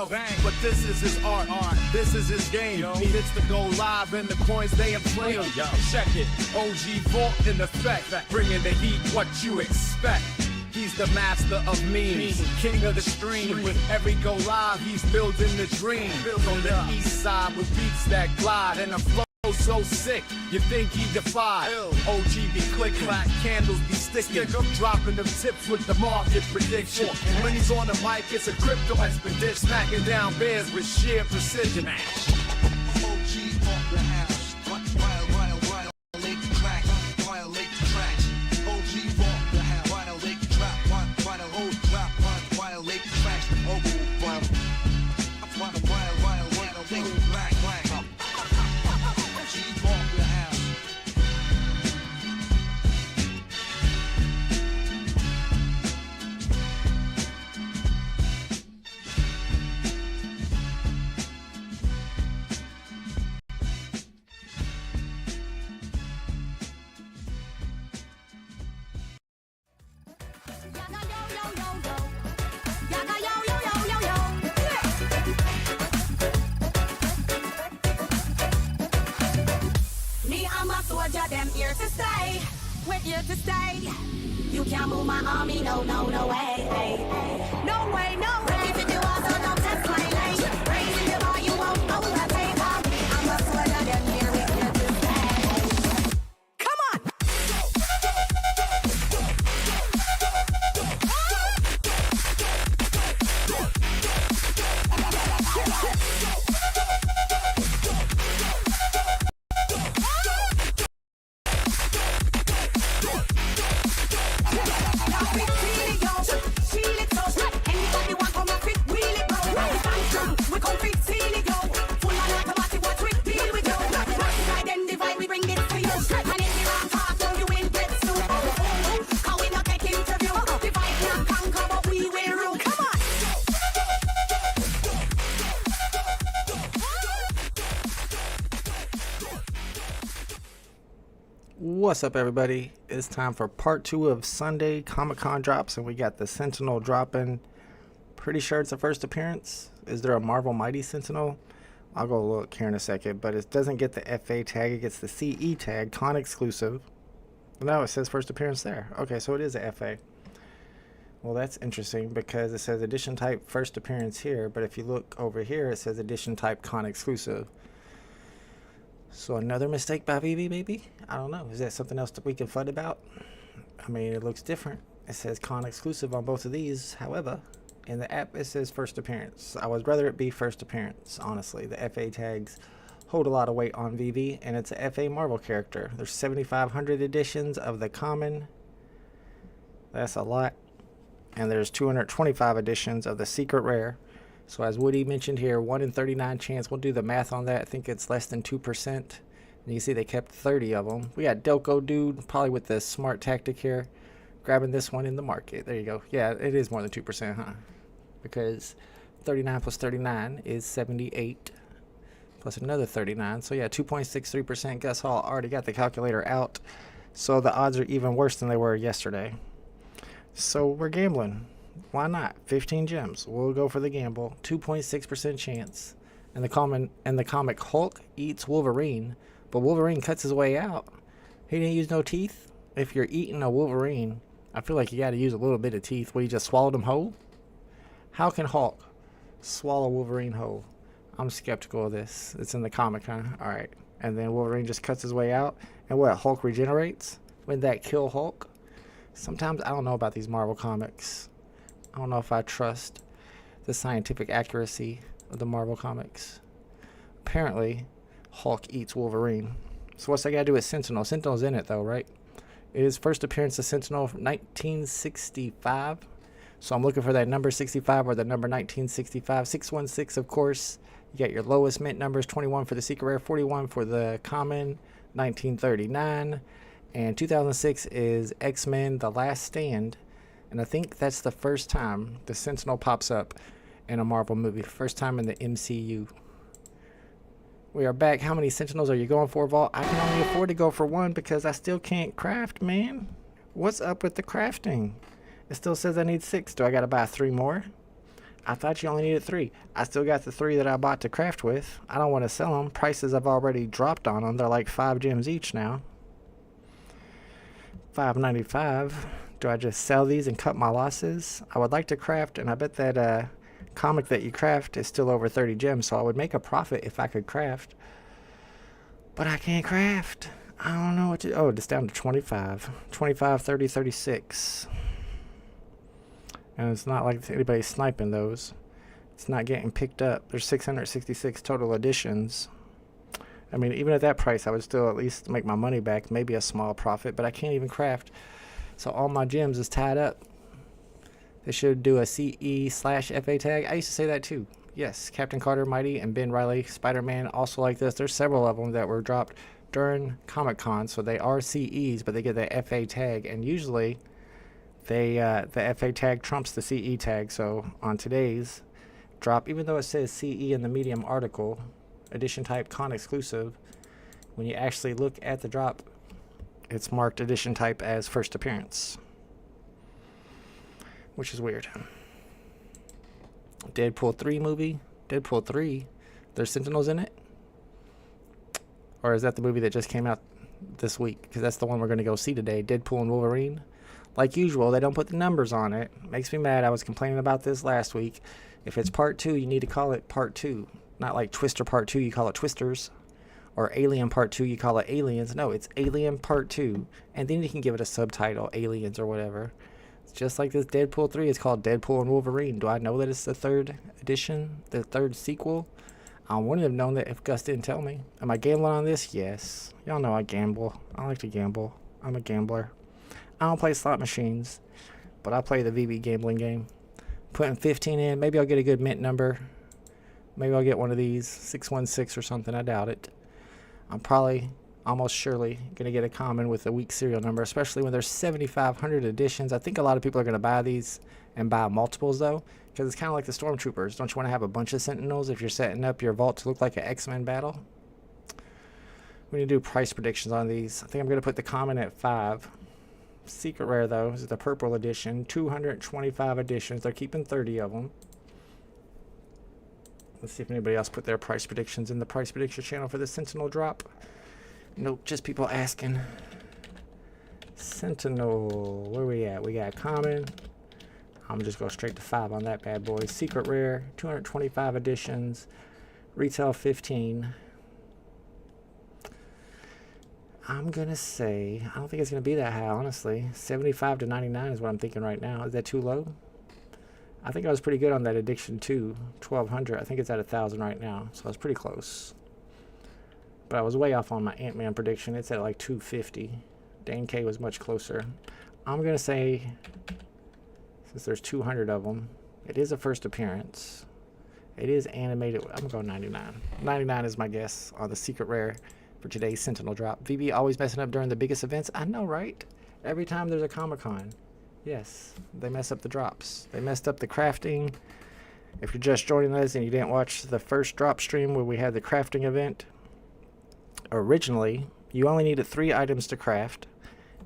himself, but this is his art. This is his game. He hits the go live and the coins they inflate. Check it. OG Vault in effect, bringing the heat. What you expect? He's the master of memes, king of the stream. With every go live, he's building the dream. On the east side with beats that glide and a flow so sick, you think he defied. OG be clicking, candles be sticking, dropping them tips with the market prediction. When he's on the mic, it's a crypto expedition, smacking down bears with sheer precision. OG off the house, violate the track, violate the track. OG off the house, violate the track, violate the track. Them here to stay, we're here to stay. You can't move my army, no way. No way, no way. If you do also don't test my name. Raising the bar, you won't overtake. I'm a soldier, them here, we're here to stay. Come on! What's up, everybody? It's time for part 2 of Sunday Comic-Con drops, and we got the Sentinel dropping. Pretty sure it's a first appearance. Is there a Marvel Mighty Sentinel? I'll go look here in a second, but it doesn't get the FA tag. It gets the CE tag, con exclusive. No, it says first appearance there. Okay, so it is a FA. Well, that's interesting because it says edition type first appearance here, but if you look over here, it says edition type con exclusive. So another mistake by VeVe, maybe? I don't know. Is that something else that we can FUD about? I mean, it looks different. It says con exclusive on both of these. However, in the app, it says first appearance. I would rather it be first appearance, honestly. The FA tags hold a lot of weight on VeVe, and it's a FA Marvel character. There's 7,500 editions of the common. That's a lot. And there's 225 editions of the secret rare. So as Woody mentioned here, 1 in 39 chance. We'll do the math on that. I think it's less than 2%. And you see they kept 30 of them. We got Delco Dude, probably with the smart tactic here, grabbing this one in the market. There you go. Yeah, it is more than 2%, huh? Because 39 plus 39 is 78. Plus another 39. So yeah, 2.63%. Gus Hall already got the calculator out. So the odds are even worse than they were yesterday. So we're gambling. Why not? 15 gems. We'll go for the gamble. 2.6% chance. And the comic Hulk eats Wolverine, but Wolverine cuts his way out. He didn't use no teeth. If you're eating a Wolverine, I feel like you got to use a little bit of teeth. Well, you just swallowed him whole? How can Hulk swallow Wolverine whole? I'm skeptical of this. It's in the comic, huh? Alright. And then Wolverine just cuts his way out. And what? Hulk regenerates? Wouldn't that kill Hulk? Sometimes I don't know about these Marvel comics. I don't know if I trust the scientific accuracy of the Marvel comics. Apparently, Hulk eats Wolverine. So what's that got to do with Sentinel? Sentinel's in it, though, right? It is first appearance of Sentinel from 1965. So I'm looking for that number 65 or the number 1965. 616, of course. You got your lowest mint numbers, 21 for the secret rare, 41 for the common, 1939. And 2006 is X-Men The Last Stand. And I think that's the first time the Sentinel pops up in a Marvel movie. First time in the MCU. We are back. How many Sentinels are you going for, Vault? I can only afford to go for one because I still can't craft, man. What's up with the crafting? It still says I need 6. Do I got to buy 3 more? I thought you only needed 3. I still got the 3 that I bought to craft with. I don't want to sell them. Prices I've already dropped on them. They're like 5 gems each now. $5.95. Do I just sell these and cut my losses? I would like to craft, and I bet that comic that you craft is still over 30 gems, so I would make a profit if I could craft. But I can't craft. I don't know what to... Oh, it's down to 25. 25, 30, 36. And it's not like anybody's sniping those. It's not getting picked up. There's 666 total editions. I mean, even at that price, I would still at least make my money back. Maybe a small profit, but I can't even craft. So all my gems is tied up. They should do a CE/FA tag. I used to say that too. Yes, Captain Carter, Mighty, and Ben Riley, Spider-Man, also like this. There's several of them that were dropped during Comic-Con, so they are CEs, but they get the FA tag, and usually the FA tag trumps the CE tag. So on today's drop, even though it says CE in the Medium article, edition type con exclusive, when you actually look at the drop, it's marked edition type as first appearance, which is weird. Deadpool 3 movie. Deadpool 3, there's Sentinels in it? Or is that the movie that just came out this week? Because that's the one we're going to go see today, Deadpool and Wolverine. Like usual, they don't put the numbers on it. Makes me mad. I was complaining about this last week. If it's part 2, you need to call it part 2. Not like Twister part 2, you call it Twisters. Or Alien part 2, you call it Aliens. No, it's Alien part 2. And then you can give it a subtitle, Aliens or whatever. Just like this Deadpool 3 is called Deadpool and Wolverine. Do I know that it's the 3rd edition, the 3rd sequel? I wouldn't have known that if Gus didn't tell me. Am I gambling on this? Yes. Y'all know I gamble. I like to gamble. I'm a gambler. I don't play slot machines, but I play the VeVe gambling game. Putting 15 in, maybe I'll get a good mint number. Maybe I'll get one of these, 616 or something. I doubt it. I'm probably... almost surely going to get a common with a weak serial number, especially when there's 7,500 editions. I think a lot of people are going to buy these and buy multiples, though, because it's kind of like the Stormtroopers. Don't you want to have a bunch of Sentinels if you're setting up your vault to look like an X-Men battle? We need to do price predictions on these. I think I'm going to put the common at 5. Secret rare, though, is the purple edition. 225 editions. They're keeping 30 of them. Let's see if anybody else put their price predictions in the price prediction channel for the Sentinel drop. Nope, just people asking. Sentinel, where we at? We got common. I'm just go straight to 5 on that bad boy. Secret rare, 225 editions. Retail 15. I'm gonna say, I don't think it's gonna be that high, honestly. 75 to 99 is what I'm thinking right now. Is that too low? I think I was pretty good on that Addiction 2, 1200. I think it's at 1,000 right now, so I was pretty close. But I was way off on my Ant-Man prediction. It's at like 250. Dane K was much closer. I'm going to say, since there's 200 of them, it is a first appearance. It is animated. I'm going to go 99. 99 is my guess on the secret rare for today's Sentinel drop. VeVe always messing up during the biggest events. I know, right? Every time there's a Comic-Con. Yes, they mess up the drops. They messed up the crafting. If you're just joining us and you didn't watch the first drop stream where we had the crafting event, originally you only needed 3 items to craft,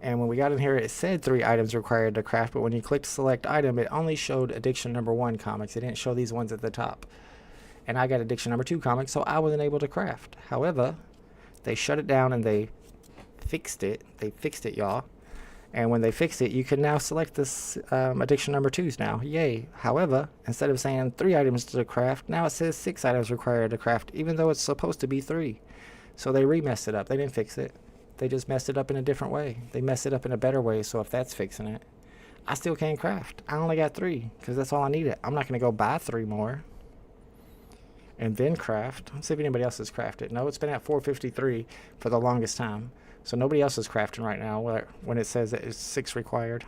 and when we got in here it said 3 items required to craft, but when you clicked select item it only showed addiction number 1 comics. It didn't show these ones at the top, and I got addiction number 2 comics, so I wasn't able to craft. However, they shut it down and they fixed it, y'all, and when they fixed it you can now select this addiction number 2s now. Yay. However, instead of saying 3 items to craft, now it says 6 items required to craft, even though it's supposed to be 3. So they re-messed it up. They didn't fix it. They just messed it up in a different way. They messed it up in a better way, so if that's fixing it, I still can't craft. I only got 3, because that's all I needed. I'm not going to go buy 3 more and then craft. Let's see if anybody else has crafted. No, it's been at 453 for the longest time. So nobody else is crafting right now when it says that it's 6 required.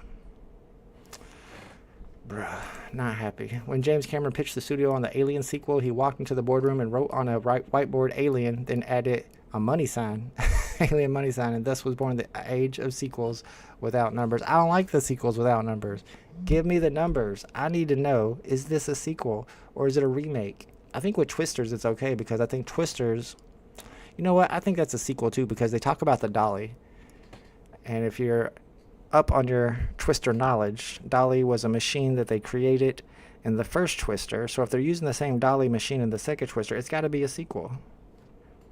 Bruh, not happy. When James Cameron pitched the studio on the Alien sequel, he walked into the boardroom and wrote on a whiteboard Alien, then added a money sign, Alien money sign, and thus was born the age of sequels without numbers. I don't like the sequels without numbers. Give me the numbers. I need to know, is this a sequel or is it a remake? I think with Twisters it's okay, because I think Twisters, you know what, I think that's a sequel too, because they talk about the dolly. And if you're up on your Twister knowledge, dolly was a machine that they created in the first Twister. So if they're using the same dolly machine in the second Twister, it's got to be a sequel,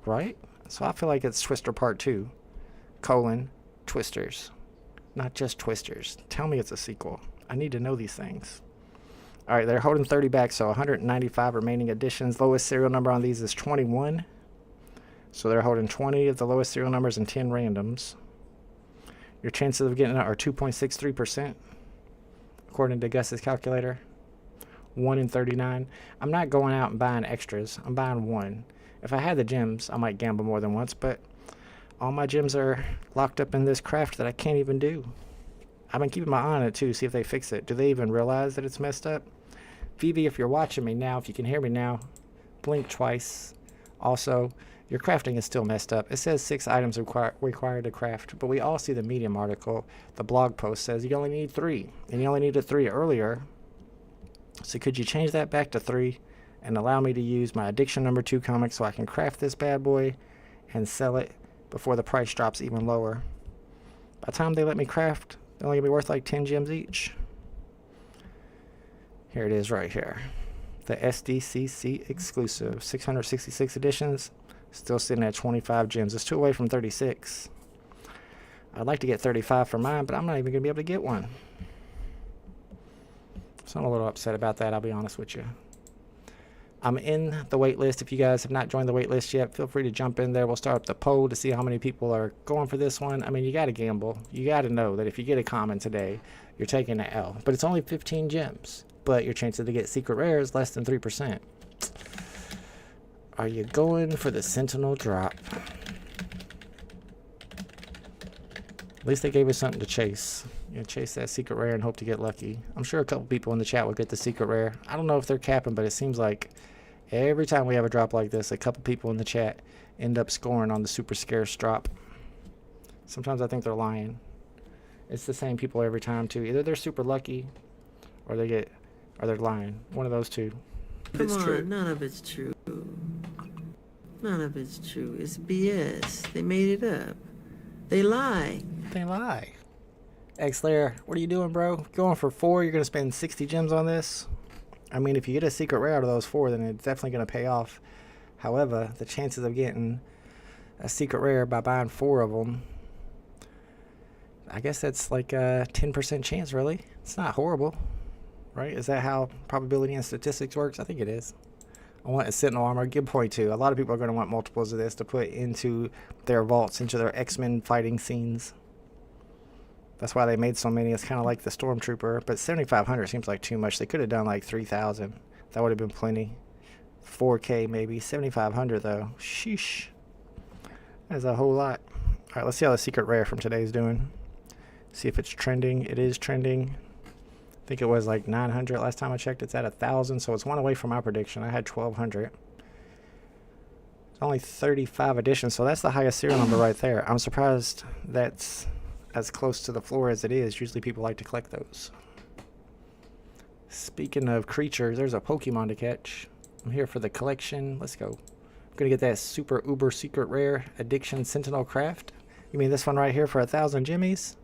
right? So I feel like it's Twister Part 2, Twisters. Not just Twisters. Tell me it's a sequel. I need to know these things. All right, they're holding 30 back, so 195 remaining editions. Lowest serial number on these is 21. So they're holding 20 of the lowest serial numbers and 10 randoms. Your chances of getting it are 2.63%, according to Gus's calculator. 1 in 39. I'm not going out and buying extras. I'm buying one. If I had the gems, I might gamble more than once, but all my gems are locked up in this craft that I can't even do. I've been keeping my eye on it too, see if they fix it. Do they even realize that it's messed up? VeVe, if you're watching me now, if you can hear me now, blink twice. Also, your crafting is still messed up. It says 6 items required to craft, but we all see the Medium article. The blog post says you only need 3, and you only needed 3 earlier. So could you change that back to 3 and allow me to use my Addiction number 2 comic so I can craft this bad boy and sell it before the price drops even lower? By the time they let me craft, they're only going to be worth like 10 gems each. Here it is right here. The SDCC exclusive. 666 editions. Still sitting at 25 gems. It's 2 away from 36. I'd like to get 35 for mine, but I'm not even going to be able to get one. So I'm a little upset about that, I'll be honest with you. I'm in the wait list. If you guys have not joined the wait list yet, feel free to jump in there. We'll start up the poll to see how many people are going for this one. I mean, you got to gamble. You got to know that if you get a common today, you're taking an L. But it's only 15 gems. But your chances to get secret rare is less than 3%. Are you going for the Sentinel drop? At least they gave us something to chase. You know, chase that secret rare and hope to get lucky. I'm sure a couple people in the chat will get the secret rare. I don't know if they're capping, but it seems like every time we have a drop like this, a couple people in the chat end up scoring on the super scarce drop. Sometimes I think they're lying. It's the same people every time too. Either they're super lucky, or they're lying. One of those two. Come on, none of it's true. None of it's true. It's BS. They made it up. They lie. They lie. X-Layer, what are you doing, bro? Going for 4, you're going to spend 60 gems on this? I mean, if you get a secret rare out of those 4, then it's definitely going to pay off. However, the chances of getting a secret rare by buying 4 of them, I guess that's like a 10% chance, really. It's not horrible, right? Is that how probability and statistics works? I think it is. I want a Sentinel armor. Good point, too. A lot of people are going to want multiples of this to put into their vaults, into their X-Men fighting scenes. That's why they made so many. It's kind of like the Stormtrooper, but 7,500 seems like too much. They could have done like 3,000. That would have been plenty. 4K maybe. 7,500 though. Sheesh. That's a whole lot. All right, let's see how the secret rare from today is doing. See if it's trending. It is trending. I think it was like 900 last time I checked. It's at 1,000, so it's 1 away from my prediction. I had 1,200. It's only 35 editions, so that's the highest serial number right there. I'm surprised that's as close to the floor as it is. Usually people like to collect those. Speaking of creatures, there's a Pokemon to catch. I'm here for the collection. Let's go. I'm gonna get that super uber secret rare Addiction Sentinel craft. You mean this one right here for 1,000 jimmies?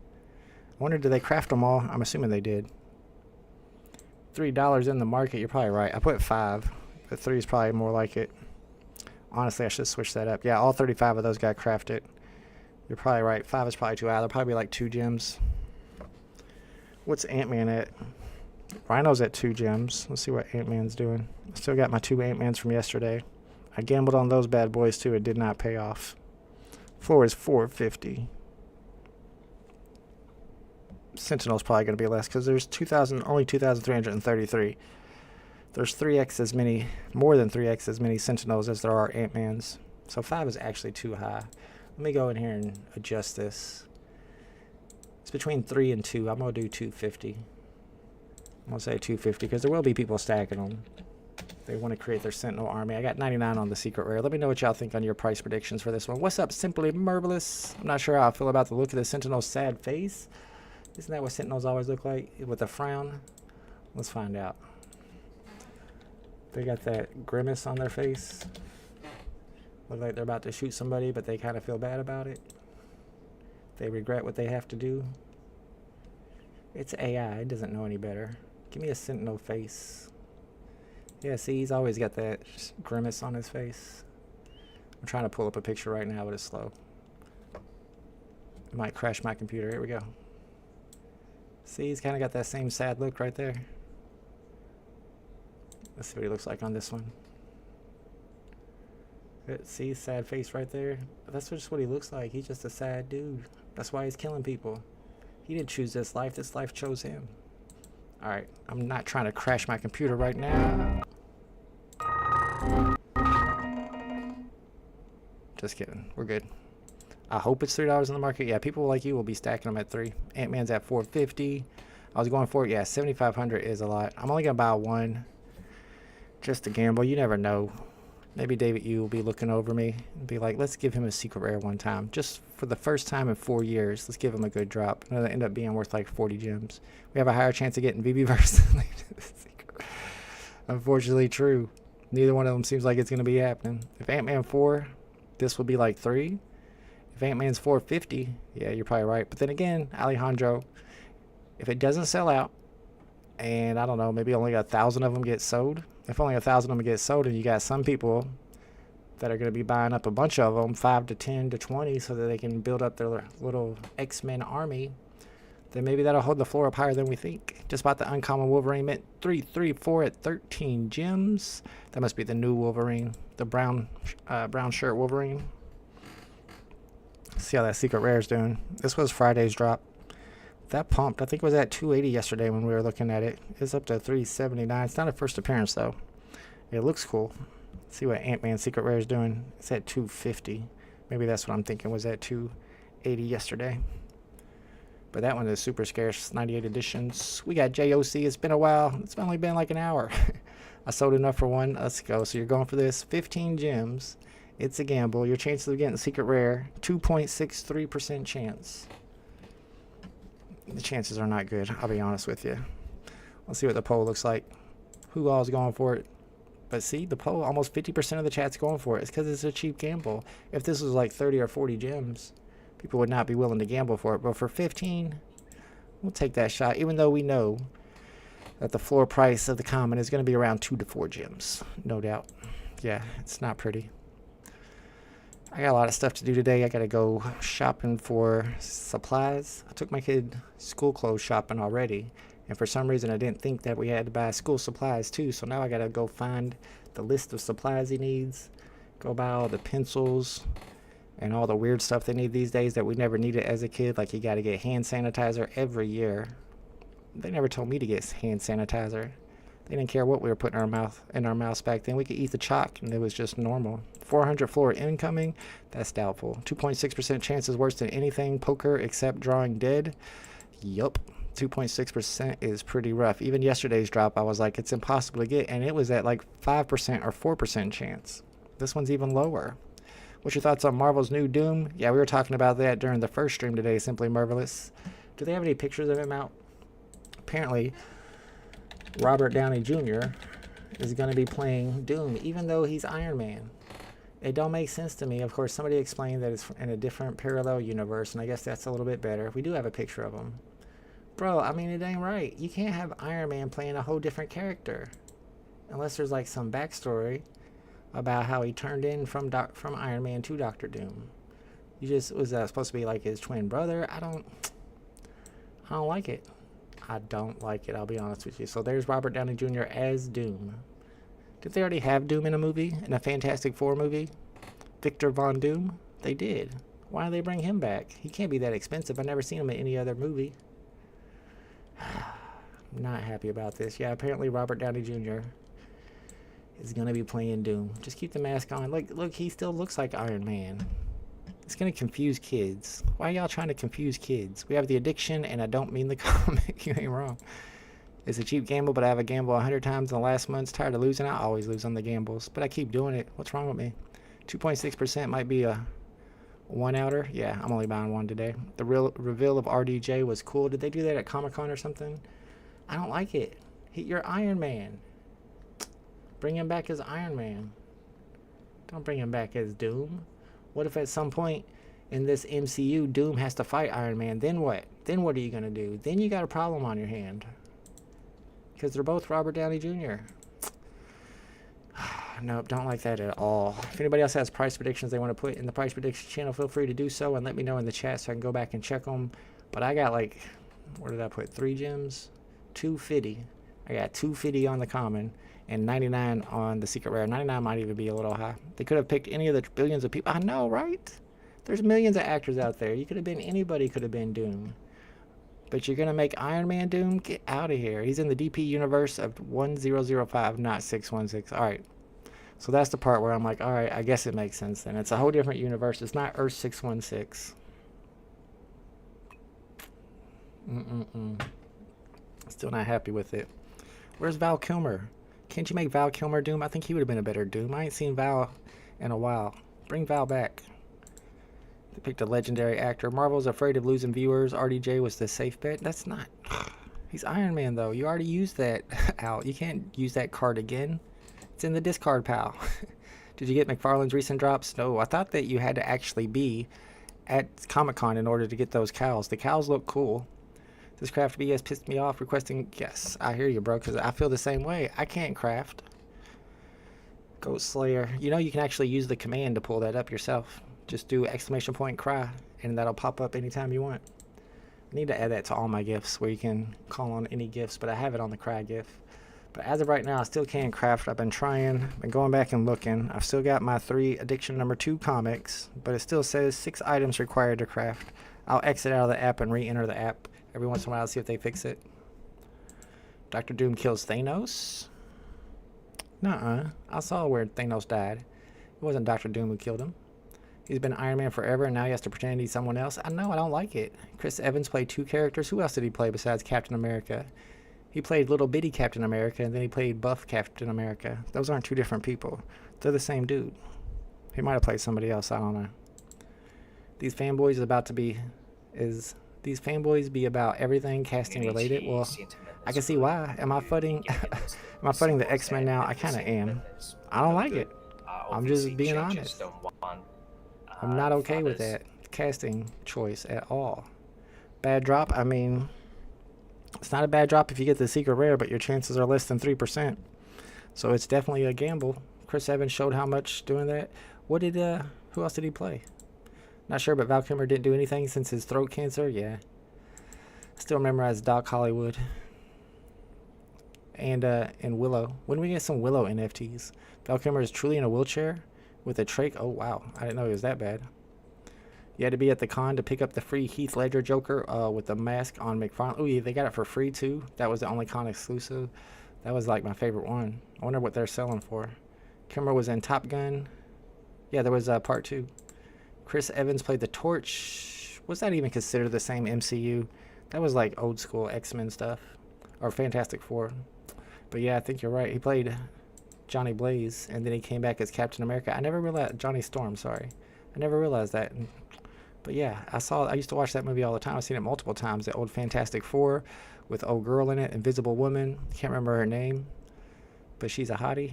I wonder, did they craft them all? I'm assuming they did. $3 in the market. You're probably right. I put 5, but 3 is probably more like it. Honestly, I should switch that up. Yeah, all 35 of those got crafted. You're probably right. 5 is probably too high. There'll probably be like 2 gems. What's Ant-Man at? Rhino's at 2 gems. Let's see what Ant-Man's doing. I still got my 2 Ant-Mans from yesterday. I gambled on those bad boys too. It did not pay off. Floor is 450. Sentinel's probably going to be less because there's only 2,333. There's 3x as many, more than 3x as many Sentinels as there are Ant-Mans. So 5 is actually too high. Let me go in here and adjust this. It's between 3 and 2. I'm going to do 250. I'm going to say 250 because there will be people stacking them. They want to create their Sentinel army. I got 99 on the secret rare. Let me know what y'all think on your price predictions for this one. What's up, Simply Marvelous? I'm not sure how I feel about the look of the Sentinel's sad face. Isn't that what Sentinels always look like? With a frown? Let's find out. They got that grimace on their face. Look like they're about to shoot somebody, but they kind of feel bad about it. They regret what they have to do. It's AI. It doesn't know any better. Give me a Sentinel face. Yeah, see, he's always got that grimace on his face. I'm trying to pull up a picture right now, but it's slow. It might crash my computer. Here we go. See, he's kind of got that same sad look right there. Let's see what he looks like on this one. See, sad face right there. But that's just what he looks like. He's just a sad dude. That's why he's killing people. He didn't choose this life. This life chose him. Alright, I'm not trying to crash my computer right now. Just kidding. We're good. I hope it's $3 in the market. Yeah, people like you will be stacking them at $3. Ant-Man's at $450. I was going for it. Yeah, $7,500 is a lot. I'm only going to buy one. Just to gamble. You never know. Maybe David Yu will be looking over me and be like, let's give him a secret rare one time. Just for the first time in 4 years, let's give him a good drop. And it'll end up being worth like 40 gems. We have a higher chance of getting VeVe versus unfortunately true. Neither one of them seems like it's going to be happening. If Ant-Man 4, this will be like 3. If Ant-Man's 450, yeah, you're probably right. But then again, Alejandro, if it doesn't sell out, and I don't know, maybe only 1,000 of them get sold. If only 1,000 of them get sold, and you got some people that are going to be buying up a bunch of them, 5 to 10 to 20, so that they can build up their little X-Men army, then maybe that'll hold the floor up higher than we think. Just bought the uncommon Wolverine mint 334 at 13 gems. That must be the new Wolverine, the brown shirt Wolverine. See how that secret rare is doing. This was Friday's drop. That pumped. I think it was at 280 yesterday when we were looking at it. It's up to 379. It's not a first appearance though. It looks cool. Let's see what Ant-Man secret rare is doing. It's at 250. Maybe that's what I'm thinking was at 280 yesterday. But that one is super scarce. 98 editions. We got JOC. It's been a while. It's only been like an hour. I sold enough for one. Let's go. So you're going for this. 15 gems. It's a gamble. Your chances of getting the secret rare, 2.63% chance. The chances are not good, I'll be honest with you. Let's see what the poll looks like. Who all is going for it? But see, the poll, almost 50% of the chat's going for it. It's because it's a cheap gamble. If this was like 30 or 40 gems, people would not be willing to gamble for it. But for 15, we'll take that shot, even though we know that the floor price of the common is going to be around 2 to 4 gems. No doubt. Yeah, it's not pretty. I got a lot of stuff to do today. I got to go shopping for supplies. I took my kid school clothes shopping already. And for some reason, I didn't think that we had to buy school supplies too. So now I got to go find the list of supplies he needs. Go buy all the pencils and all the weird stuff they need these days that we never needed as a kid. Like you got to get hand sanitizer every year. They never told me to get hand sanitizer. They didn't care what we were putting in our mouths back then. We could eat the chalk and it was just normal. 400 floor incoming, that's doubtful. 2.6% chance is worse than anything poker except drawing dead. Yup, 2.6% is pretty rough. Even yesterday's drop, I was like, it's impossible to get, and it was at like 5% or 4% chance. This one's even lower. What's your thoughts on Marvel's new Doom? Yeah, we were talking about that during the first stream today, Simply Marvelous. Do they have any pictures of him out? Apparently, Robert Downey Jr. is going to be playing Doom, even though he's Iron Man. It don't make sense to me. Of course, somebody explained that it's in a different parallel universe, and I guess that's a little bit better. We do have a picture of him. Bro, I mean, it ain't right. You can't have Iron Man playing a whole different character. Unless there's like some backstory about how he turned in from Iron Man to Doctor Doom. You just, was that supposed to be like his twin brother? I don't like it. I don't like it, I'll be honest with you. So there's Robert Downey Jr. as Doom. Did they already have Doom in a movie? In a Fantastic Four movie? Victor Von Doom? They did. Why do they bring him back? He can't be that expensive. I've never seen him in any other movie. I'm not happy about this. Yeah, apparently Robert Downey Jr. is going to be playing Doom. Just keep the mask on. Look, he still looks like Iron Man. It's going to confuse kids. Why are y'all trying to confuse kids? We have the addiction, and I don't mean the comic. You ain't wrong. It's a cheap gamble, but I have a gamble 100 times in the last month. Tired of losing. I always lose on the gambles, but I keep doing it. What's wrong with me? 2.6% might be a one-outer. Yeah, I'm only buying one today. The real reveal of RDJ was cool. Did they do that at Comic-Con or something? I don't like it. You're Iron Man. Bring him back as Iron Man. Don't bring him back as Doom. What if at some point in this MCU, Doom has to fight Iron Man? Then what? Then what are you going to do? Then you got a problem on your hand. Because they're both Robert Downey Jr. Nope, don't like that at all. If anybody else has price predictions they want to put in the price prediction channel, feel free to do so and let me know in the chat so I can go back and check them. But I got like, where did I put? 3 gems, 250. I got 250 on the common and 99 on the secret rare. 99 might even be a little high. They could have picked any of the billions of people. I know, right? There's millions of actors out there. You could have been, anybody could have been Doom. But you're going to make Iron Man Doom? Get out of here. He's in the DP universe of 1005, not 616. Alright. So that's the part where I'm like, alright, I guess it makes sense then. It's a whole different universe. It's not Earth 616. Still not happy with it. Where's Val Kilmer? Can't you make Val Kilmer Doom? I think he would have been a better Doom. I ain't seen Val in a while. Bring Val back. They picked a legendary actor. Marvel's afraid of losing viewers. RDJ was the safe bet. That's not... He's Iron Man, though. You already used that out. You can't use that card again. It's in the discard pile. Did you get McFarlane's recent drops? No. I thought that you had to actually be at Comic-Con in order to get those cows. The cows look cool. This craft BS pissed me off. Requesting... Yes, I hear you, bro, because I feel the same way. I can't craft. Ghost Slayer. You know you can actually use the command to pull that up yourself. Just do ! Cry, and that'll pop up anytime you want. I need to add that to all my gifts where you can call on any gifts, but I have it on the Cry gift. But as of right now, I still can't craft. I've been trying, been going back and looking. I've still got my 3 Addiction number 2 comics, but it still says 6 items required to craft. I'll exit out of the app and re-enter the app every once in a while to see if they fix it. Dr. Doom kills Thanos? Nuh-uh. I saw where Thanos died. It wasn't Dr. Doom who killed him. He's been Iron Man forever, and now he has to pretend he's someone else. I know, I don't like it. Chris Evans played 2 characters. Who else did he play besides Captain America? He played little bitty Captain America, and then he played buff Captain America. Those aren't 2 different people. They're the same dude. He might have played somebody else. I don't know. These fanboys these fanboys be about everything casting related? Well, I can see why. Am I fighting the X-Men now? I kind of am. I don't like it. I'm just being honest. I'm not okay with that casting choice at all. Bad drop, I mean, it's not a bad drop if you get the secret rare, but your chances are less than 3%. So it's definitely a gamble. Chris Evans showed how much doing that. Who else did he play? Not sure, but Val Kilmer didn't do anything since his throat cancer. Yeah. Still remember as Doc Hollywood. And Willow. When we get some Willow NFTs? Val Kilmer is truly in a wheelchair with a trach. Oh, wow. I didn't know it was that bad. You had to be at the con to pick up the free Heath Ledger Joker with the mask on McFarlane. Oh, yeah, they got it for free, too. That was the only con exclusive. That was, like, my favorite one. I wonder what they're selling for. Kilmer was in Top Gun. Yeah, there was part 2. Chris Evans played the Torch. Was that even considered the same MCU? That was, like, old school X-Men stuff. Or Fantastic Four. But, yeah, I think you're right. He played Johnny Blaze, and then he came back as Captain America. I never realized... Johnny Storm, sorry. I never realized that. But yeah, I used to watch that movie all the time. I've seen it multiple times. The old Fantastic Four with old girl in it, Invisible Woman. Can't remember her name, but she's a hottie.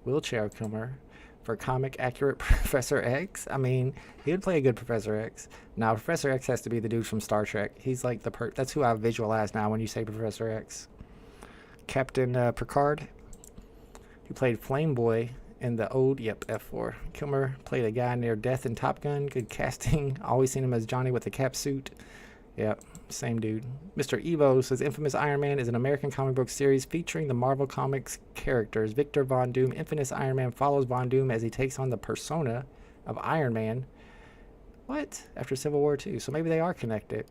Wheelchair Kilmer for comic accurate Professor X. I mean, he would play a good Professor X. Now, Professor X has to be the dude from Star Trek. He's like that's who I visualize now when you say Professor X. Captain Picard. He played Flame Boy in the old, F4. Kilmer played a guy near death in Top Gun. Good casting. Always seen him as Johnny with the cap suit. Yep, same dude. Mr. Evo says Infamous Iron Man is an American comic book series featuring the Marvel Comics characters. Victor Von Doom. Infamous Iron Man follows Von Doom as he takes on the persona of Iron Man. What? After Civil War II. So maybe they are connected.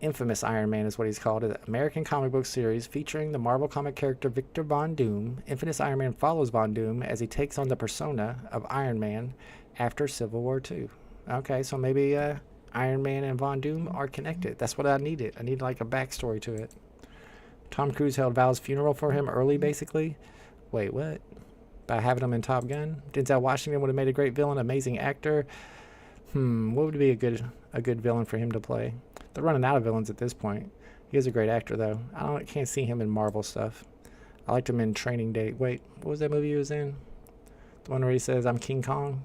Infamous Iron Man is what he's called. An American comic book series featuring the Marvel comic character Victor Von Doom. Infamous Iron Man follows Von Doom as he takes on the persona of Iron Man after Civil War II. Okay, so maybe Iron Man and Von Doom are connected. That's what I needed. I need like a backstory to it. Tom Cruise held Val's funeral for him early, basically. Wait, what? By having him in Top Gun? Denzel Washington would have made a great villain, amazing actor. What would be a good villain for him to play? They're running out of villains at this point. He is a great actor, though. I can't see him in Marvel stuff. I liked him in Training Day. Wait, what was that movie he was in? The one where he says, I'm King Kong?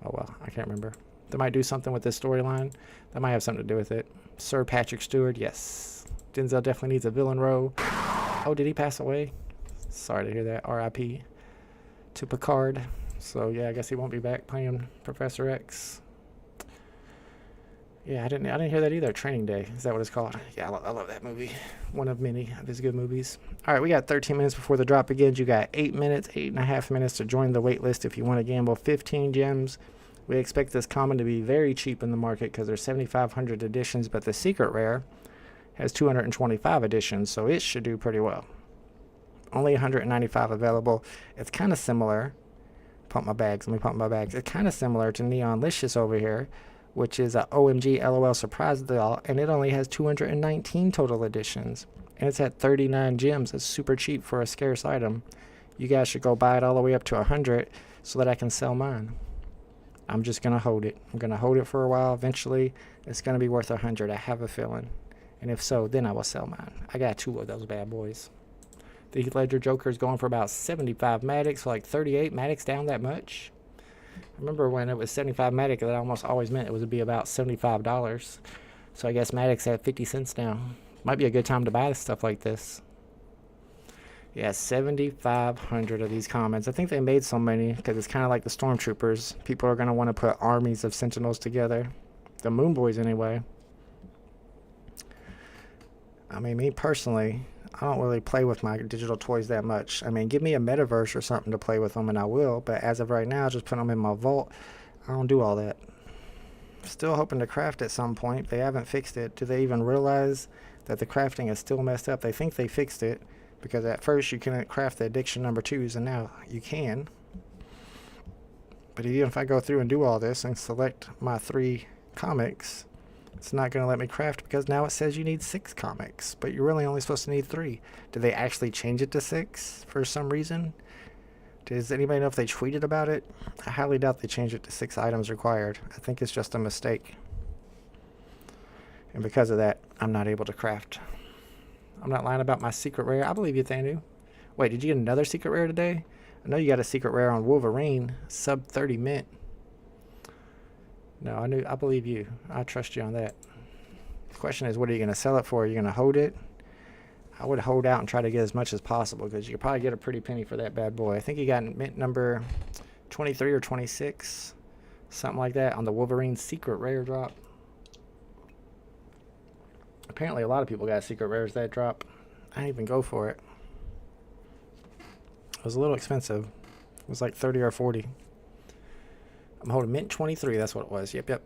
Oh, well, I can't remember. They might do something with this storyline. That might have something to do with it. Sir Patrick Stewart, yes. Denzel definitely needs a villain role. Oh, did he pass away? Sorry to hear that. R.I.P. to Picard. So yeah, I guess he won't be back playing Professor X. Yeah, I didn't hear that either. Training Day, is that what it's called? Yeah, I love that movie. One of many of his good movies. All right, we got 13 minutes before the drop begins. You got 8.5 minutes to join the wait list if you want to gamble. 15 gems. We expect this common to be very cheap in the market because there's 7,500 editions, but the secret rare has 225 editions, so it should do pretty well. Only 195 available. It's kind of similar. Pump my bags. Let me pump my bags. It's kind of similar to Neonlicious over here, which is a OMG LOL surprise doll, and it only has 219 total editions. And it's at 39 gems. It's super cheap for a scarce item. You guys should go buy it all the way up to 100 so that I can sell mine. I'm just going to hold it. I'm going to hold it for a while. Eventually, it's going to be worth 100. I have a feeling. And if so, then I will sell mine. I got 2 of those bad boys. The Heath Ledger Joker is going for about 75 Maddox, so like 38 Maddox down that much. I remember when it was 75 Matic, that almost always meant it would be about $75. So I guess Madic's at 50 cents now. Might be a good time to buy stuff like this. Yeah, 7,500 of these commons. I think they made so many because it's kind of like the Stormtroopers. People are going to want to put armies of Sentinels together. The Moon Boys anyway. I mean, me personally, I don't really play with my digital toys that much. I mean, give me a metaverse or something to play with them and I will, but as of right now, just put them in my vault. I don't do all that. Still hoping to craft at some point. They haven't fixed it. Do they even realize that the crafting is still messed up? They think they fixed it because at first you couldn't craft the addiction number 2s and now you can. But even if I go through and do all this and select my 3 comics, it's not going to let me craft because now it says you need 6 comics, but you're really only supposed to need 3. Did they actually change it to 6 for some reason? Does anybody know if they tweeted about it? I highly doubt they changed it to 6 items required. I think it's just a mistake. And because of that, I'm not able to craft. I'm not lying about my secret rare. I believe you, Thanu. Wait, did you get another secret rare today? I know you got a secret rare on Wolverine, sub 30 mint. No, I believe you. I trust you on that. The question is, what are you going to sell it for? Are you going to hold it? I would hold out and try to get as much as possible because you could probably get a pretty penny for that bad boy. I think you got mint number 23 or 26, something like that, on the Wolverine secret rare drop. Apparently a lot of people got secret rares that drop. I didn't even go for it. It was a little expensive. It was like 30 or 40. I'm holding mint 23, that's what it was. Yep.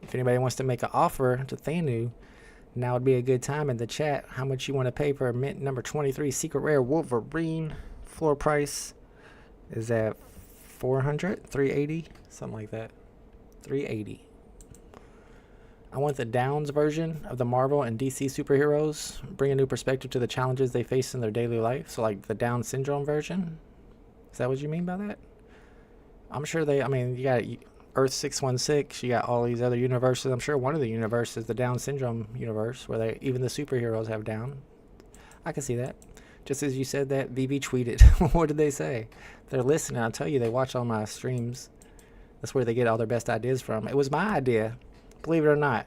If anybody wants to make an offer to Thanu, now would be a good time in the chat. How much you want to pay for mint number 23 secret rare Wolverine? Floor price is at 400, 380, something like that. 380. I want the Downs version of the Marvel and DC superheroes. Bring a new perspective to the challenges they face in their daily life. So like the Down syndrome version. Is that what you mean by that? I'm sure you got Earth 616, you got all these other universes. I'm sure one of the universes is the Down syndrome universe, where even the superheroes have Down. I can see that. Just as you said that, VeVe tweeted. What did they say? They're listening. I'll tell you, they watch all my streams. That's where they get all their best ideas from. It was my idea. Believe it or not.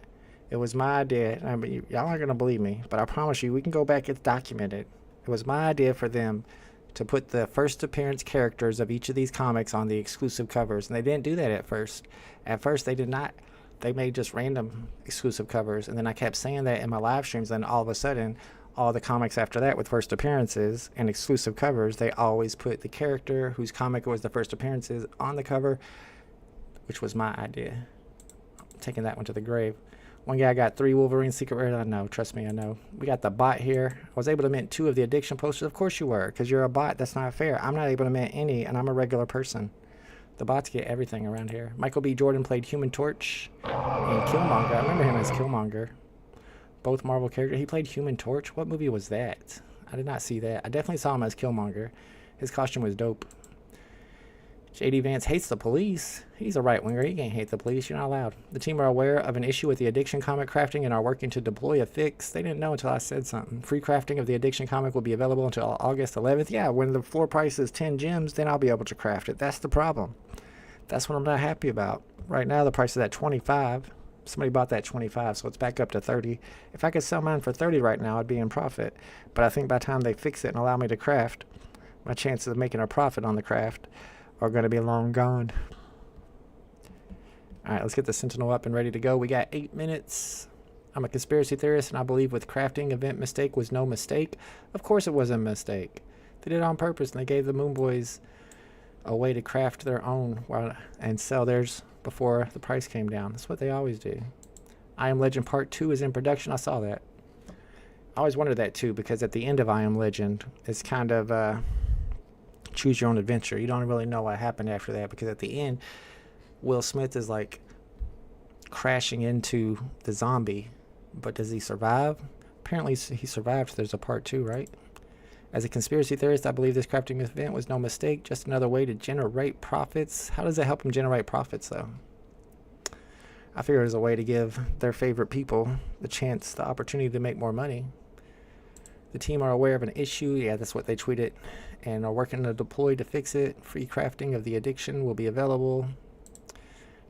It was my idea. I mean, y'all aren't going to believe me, but I promise you, we can go back. It's documented. It was my idea for them to put the first appearance characters of each of these comics on the exclusive covers. And they didn't do that at first. At first, they did not. They made just random exclusive covers. And then I kept saying that in my live streams. Then all of a sudden, all the comics after that with first appearances and exclusive covers, they always put the character whose comic was the first appearances on the cover, which was my idea. I'm taking that one to the grave. One guy got 3 Wolverine secret rares. I know, trust me, I know. We got the bot here. I was able to mint 2 of the addiction posters. Of course you were, because you're a bot. That's not fair. I'm not able to mint any, and I'm a regular person. The bots get everything around here. Michael B. Jordan played Human Torch and Killmonger. I remember him as Killmonger. Both Marvel characters. He played Human Torch. What movie was that? I did not see that. I definitely saw him as Killmonger. His costume was dope. J.D. Vance hates the police. He's a right-winger. He can't hate the police. You're not allowed. The team are aware of an issue with the addiction comic crafting and are working to deploy a fix. They didn't know until I said something. Free crafting of the addiction comic will be available until August 11th. Yeah, when the floor price is 10 gems, then I'll be able to craft it. That's the problem. That's what I'm not happy about. Right now, the price is at 25. Somebody bought that 25, so it's back up to 30. If I could sell mine for 30 right now, I'd be in profit. But I think by the time they fix it and allow me to craft, my chances of making a profit on the craft are going to be long gone. Alright, let's get the Sentinel up and ready to go. We got 8 minutes. I'm a conspiracy theorist, and I believe with crafting, event mistake was no mistake. Of course it wasn't a mistake. They did it on purpose, and they gave the Moon Boys a way to craft their own and sell theirs before the price came down. That's what they always do. I Am Legend Part 2 is in production. I saw that. I always wondered that too, because at the end of I Am Legend, it's kind of choose your own adventure. You don't really know what happened after that, because at the end, Will Smith is like crashing into the zombie, but does he survive? Apparently he survived. There's a part 2, right? As a conspiracy theorist, I believe this crafting event was no mistake, just another way to generate profits. How does it help them generate profits, though? I figure it was a way to give their favorite people the opportunity to make more money. The team are aware of an issue. Yeah, that's what they tweeted. And are working to deploy to fix it. Free crafting of the addiction will be available.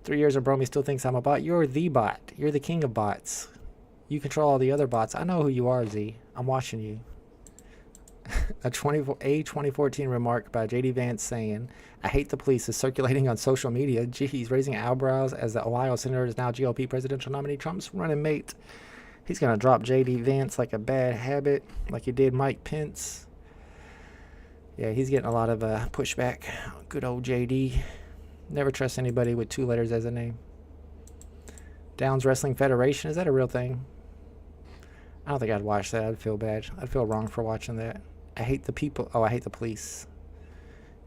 3 years and Bromy still thinks I'm a bot. You're the bot. You're the king of bots. You control all the other bots. I know who you are, Z. I'm watching you. A 2014 remark by JD Vance saying, "I hate the police" is circulating on social media. Gee, he's raising eyebrows as the Ohio senator is now GOP presidential nominee. Trump's running mate. He's going to drop JD Vance like a bad habit, like he did Mike Pence. Yeah, he's getting a lot of pushback. Good old JD. Never trust anybody with 2 letters as a name. Downs Wrestling Federation, is that a real thing? I don't think I'd watch that. I'd feel bad. I'd feel wrong for watching that. I hate the people. Oh, I hate the police.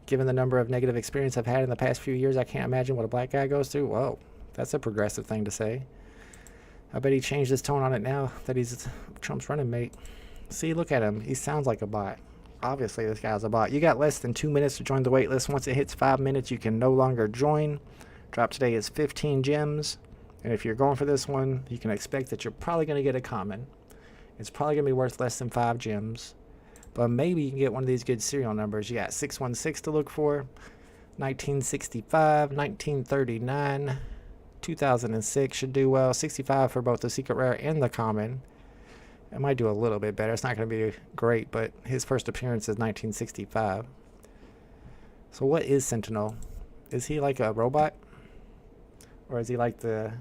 Given the number of negative experience I've had in the past few years, I can't imagine what a black guy goes through. Whoa, that's a progressive thing to say. I bet he changed his tone on it now that he's Trump's running mate. See, look at him. He sounds like a bot. Obviously, this guy's a bot. You got less than 2 minutes to join the wait list. Once it hits 5 minutes, you can no longer join. Drop today is 15 gems. And if you're going for this one, you can expect that you're probably going to get a common. It's probably going to be worth less than 5 gems. But maybe you can get one of these good serial numbers. You got 616 to look for, 1965, 1939, 2006 should do well. 65 for both the secret rare and the common. It might do a little bit better. It's not going to be great, but his first appearance is 1965. So what is Sentinel? Is he like a robot? Or is he like the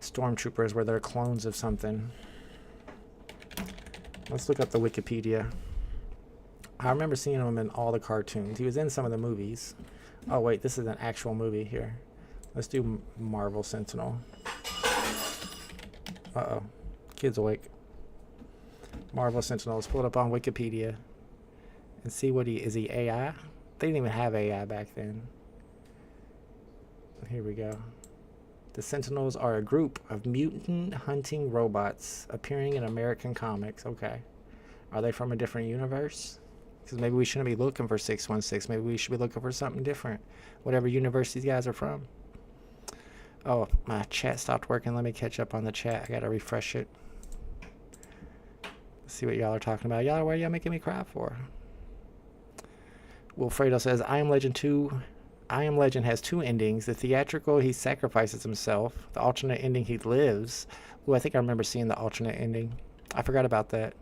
stormtroopers where they're clones of something? Let's look up the Wikipedia. I remember seeing him in all the cartoons. He was in some of the movies. Oh wait, this is an actual movie here. Let's do Marvel Sentinel. Uh-oh. Kid's awake. Marvel Sentinel. Let's pull it up on Wikipedia and see what is he AI? They didn't even have AI back then. Here we go. The Sentinels are a group of mutant hunting robots appearing in American comics. Okay. Are they from a different universe? Because maybe we shouldn't be looking for 616. Maybe we should be looking for something different. Whatever universe these guys are from. Oh, my chat stopped working. Let me catch up on the chat. I gotta refresh it. Let's see what y'all are talking about. Y'all, what are y'all making me cry for? Wilfredo says, I Am Legend 2. I Am Legend has 2 endings. The theatrical, he sacrifices himself. The alternate ending, he lives. Ooh, I think I remember seeing the alternate ending. I forgot about that.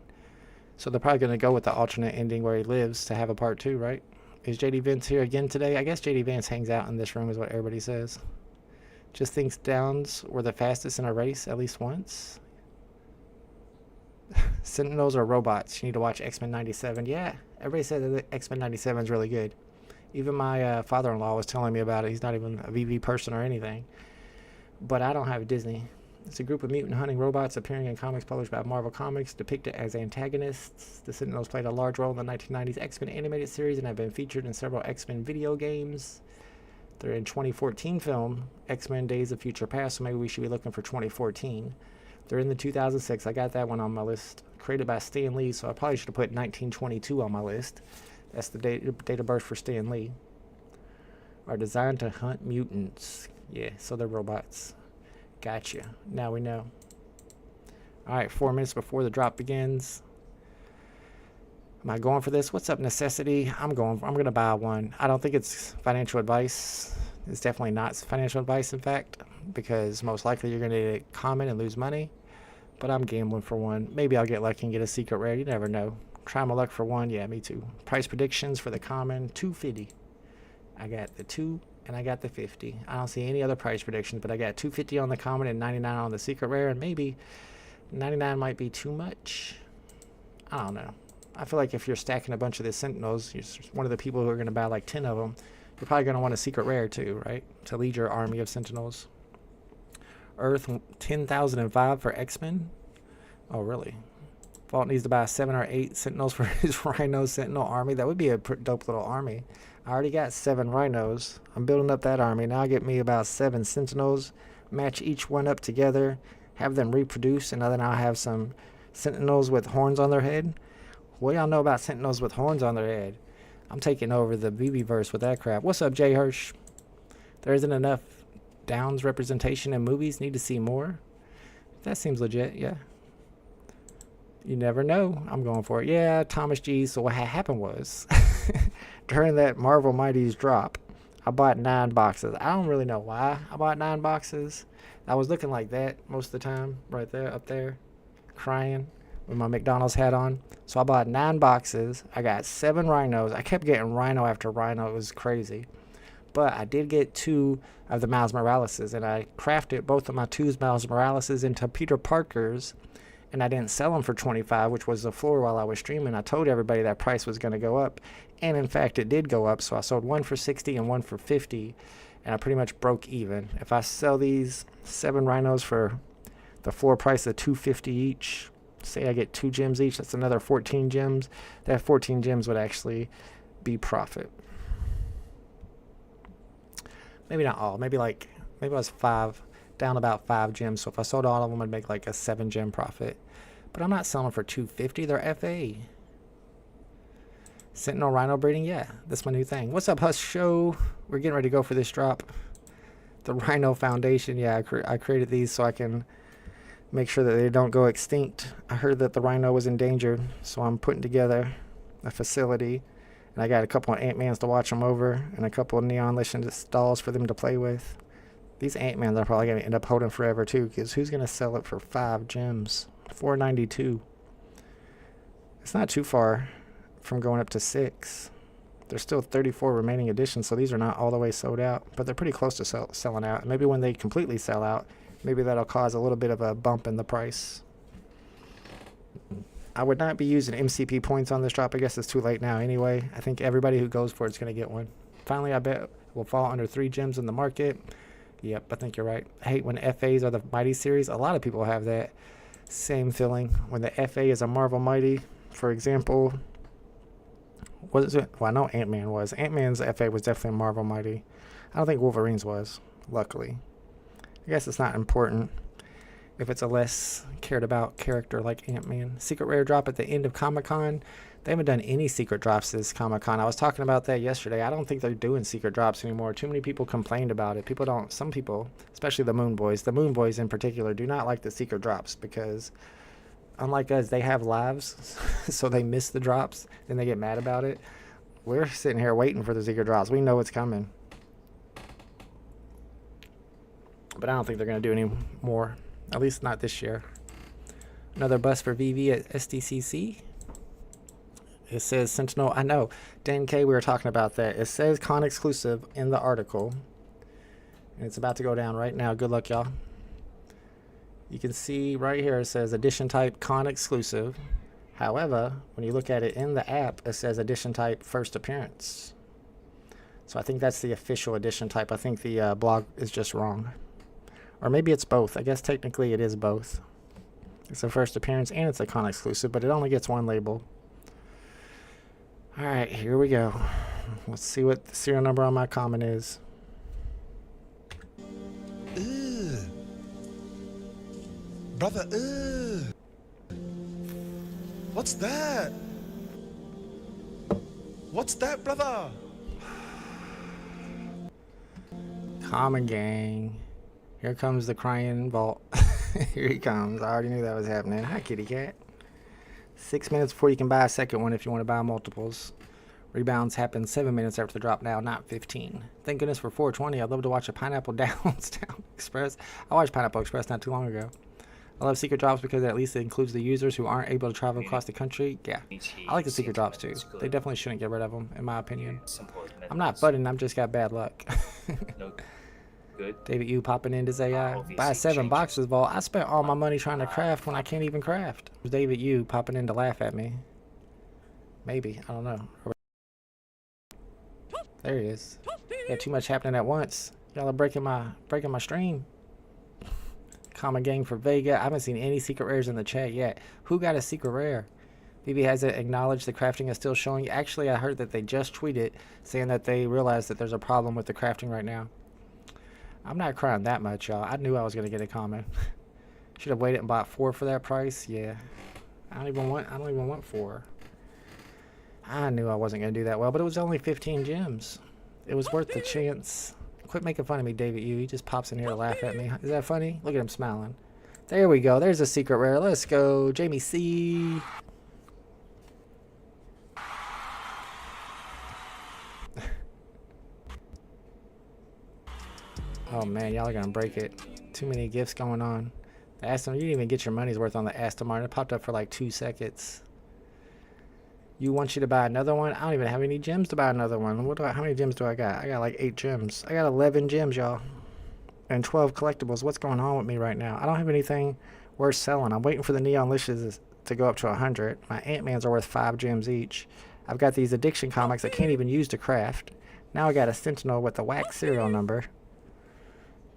So they're probably going to go with the alternate ending where he lives to have a part 2, right? Is JD Vance here again today? I guess JD Vance hangs out in this room is what everybody says. Just thinks Downs were the fastest in a race at least once. Sentinels are robots. You need to watch X-Men 97. Yeah, everybody said that X-Men 97 is really good. Even my father-in-law was telling me about it. He's not even a VeVe person or anything. But I don't have Disney. It's a group of mutant hunting robots appearing in comics published by Marvel Comics, depicted as antagonists. The Sentinels played a large role in the 1990s X-Men animated series and have been featured in several X-Men video games. They're in 2014 film, X-Men Days of Future Past, so maybe we should be looking for 2014. They're in the 2006. I got that one on my list. Created by Stan Lee, so I probably should have put 1922 on my list. That's the date of birth for Stan Lee. Are designed to hunt mutants. Yeah, so they're robots. Gotcha. Now we know. Alright, 4 minutes before the drop begins. Am I going for this? What's up, Necessity? I'm going to buy one. I don't think it's financial advice It's definitely not financial advice, in fact, because most likely you're going to get common and lose money. But I'm gambling for one. Maybe I'll get lucky and get a secret rare. You never know. Try my luck for one. Yeah, me too. Price predictions for the common, 250. I got the 2 and I got the 50. I don't see any other price predictions, but I got 250 on the common and 99 on the secret rare, and maybe 99 might be too much. I don't know. I feel like if you're stacking a bunch of the Sentinels, you're one of the people who are going to buy like 10 of them, you're probably going to want a secret rare too, right? To lead your army of Sentinels. Earth 10,005 for X-Men. Oh, really? Vault needs to buy 7 or 8 Sentinels for his Rhino Sentinel army. That would be a dope little army. I already got 7 Rhinos. I'm building up that army. Now I get me about 7 Sentinels. Match each one up together. Have them reproduce. And then I'll have some Sentinels with horns on their head. What y'all know about Sentinels with horns on their head? I'm taking over the VeVe verse with that crap. What's up, Jay Hirsch? There isn't enough Downs representation in movies. Need to see more. That seems legit, yeah. You never know. I'm going for it. Yeah, Thomas G. So what happened was, during that Marvel Mighties drop, I bought 9 boxes. I don't really know why I bought 9 boxes. I was looking like that most of the time, right there, up there, crying with my McDonald's hat on. So I bought 9 boxes. I got 7 Rhinos. I kept getting Rhino after Rhino. It was crazy. But I did get 2 of the Miles Moraleses, and I crafted both of my 2 Miles Moraleses into Peter Parkers, and I didn't sell them for 25, which was the floor while I was streaming. I told everybody that price was going to go up, and in fact it did go up. So I sold 1 for 60 and 1 for 50, and I pretty much broke even. If I sell these 7 Rhinos for the floor price of 250 each, say I get 2 gems each, that's another 14 gems. That 14 gems would actually be profit. Maybe not all. Maybe I was 5, down about 5 gems. So if I sold all of them, I'd make like a 7 gem profit. But I'm not selling for 250. They're FA. Sentinel Rhino breeding, yeah, that's my new thing. What's up, Hush Show? We're getting ready to go for this drop. The Rhino Foundation, yeah, I created these so I can make sure that they don't go extinct. I heard that the Rhino was endangered, so I'm putting together a facility. And I got a couple of Ant-Mans to watch them over, and a couple of Neon Legend dolls for them to play with. These Ant-Mans are probably going to end up holding forever too, because who's going to sell it for 5 gems? $4.92. It's not too far from going up to 6. There's still 34 remaining editions, so these are not all the way sold out, but they're pretty close to selling out. Maybe when they completely sell out, maybe that'll cause a little bit of a bump in the price. I would not be using MCP points on this drop. I guess it's too late now anyway. I think everybody who goes for it's going to get one. Finally, I bet will fall under 3 gems in the market. Yep, I think you're right. I hate when FAs are the Mighty series. A lot of people have that same feeling. When the FA is a Marvel Mighty, for example, what is it? Well, I know Ant-Man was. Ant-Man's FA was definitely a Marvel Mighty. I don't think Wolverine's was, luckily. I guess it's not important if it's a less cared about character like Ant-Man. Secret rare drop at the end of Comic-Con. They haven't done any secret drops this Comic-Con. I was talking about that yesterday. I don't think they're doing secret drops anymore. Too many people complained about it. Some people, especially the Moon Boys in particular, do not like the secret drops because unlike us, they have lives, so they miss the drops, then they get mad about it. We're sitting here waiting for the secret drops. We know it's coming. But I don't think they're going to do any more. At least not this year. Another bust for VeVe at SDCC. It says Sentinel. I know. Dan K, we were talking about that. It says con exclusive in the article. And it's about to go down right now. Good luck, y'all. You can see right here it says edition type con exclusive. However, when you look at it in the app, it says edition type first appearance. So I think that's the official edition type. I think the blog is just wrong. Or maybe it's both. I guess technically it is both. It's a first appearance and it's a con exclusive, but it only gets 1 label. Alright, here we go. Let's see what the serial number on my common is. Ugh. Brother, ugh. What's that? What's that, brother? Common gang. Here comes the crying vault. Here he comes. I already knew that was happening. Hi, kitty cat. 6 minutes before you can buy a second one if you want to buy multiples. Rebounds happen 7 minutes after the drop now, not 15. Thank goodness for 420. I'd love to watch a Pineapple Downs Down Express. I watched Pineapple Express not too long ago. I love secret drops because at least it includes the users who aren't able to travel across the country. Yeah, I like the secret drops too. They definitely shouldn't get rid of them, in my opinion. I'm not butting, I'm just got bad luck. David, you popping in to say, buy 7 boxes, Vault. I spent all my money trying to craft when I can't even craft. David, you popping in to laugh at me. Maybe, I don't know. There he is. Got too much happening at once. Y'all are breaking my stream. Common gang for Vega. I haven't seen any secret rares in the chat yet. Who got a secret rare? VeVe hasn't acknowledged the crafting is still showing. Actually, I heard that they just tweeted saying that they realized that there's a problem with the crafting right now. I'm not crying that much, y'all. I knew I was gonna get a common. Should have waited and bought 4 for that price. Yeah, I don't even want 4. I knew I wasn't gonna do that well, but it was only 15 gems. It was worth the chance. Quit making fun of me, David. He just pops in here to laugh at me. Is that funny? Look at him smiling. There we go. There's a secret rare. Let's go, Jamie C. Oh man, y'all are gonna break it. Too many gifts going on. The Aston, you didn't even get your money's worth on the Aston Martin. It popped up for like 2 seconds. You want you to buy another one? I don't even have any gems to buy another one. How many gems do I got? I got like 8 gems. I got 11 gems, y'all. And 12 collectibles. What's going on with me right now? I don't have anything worth selling. I'm waiting for the Neon Licious to go up to 100. My Ant-Mans are worth 5 gems each. I've got these addiction comics I can't even use to craft. Now I got a Sentinel with the wax serial number.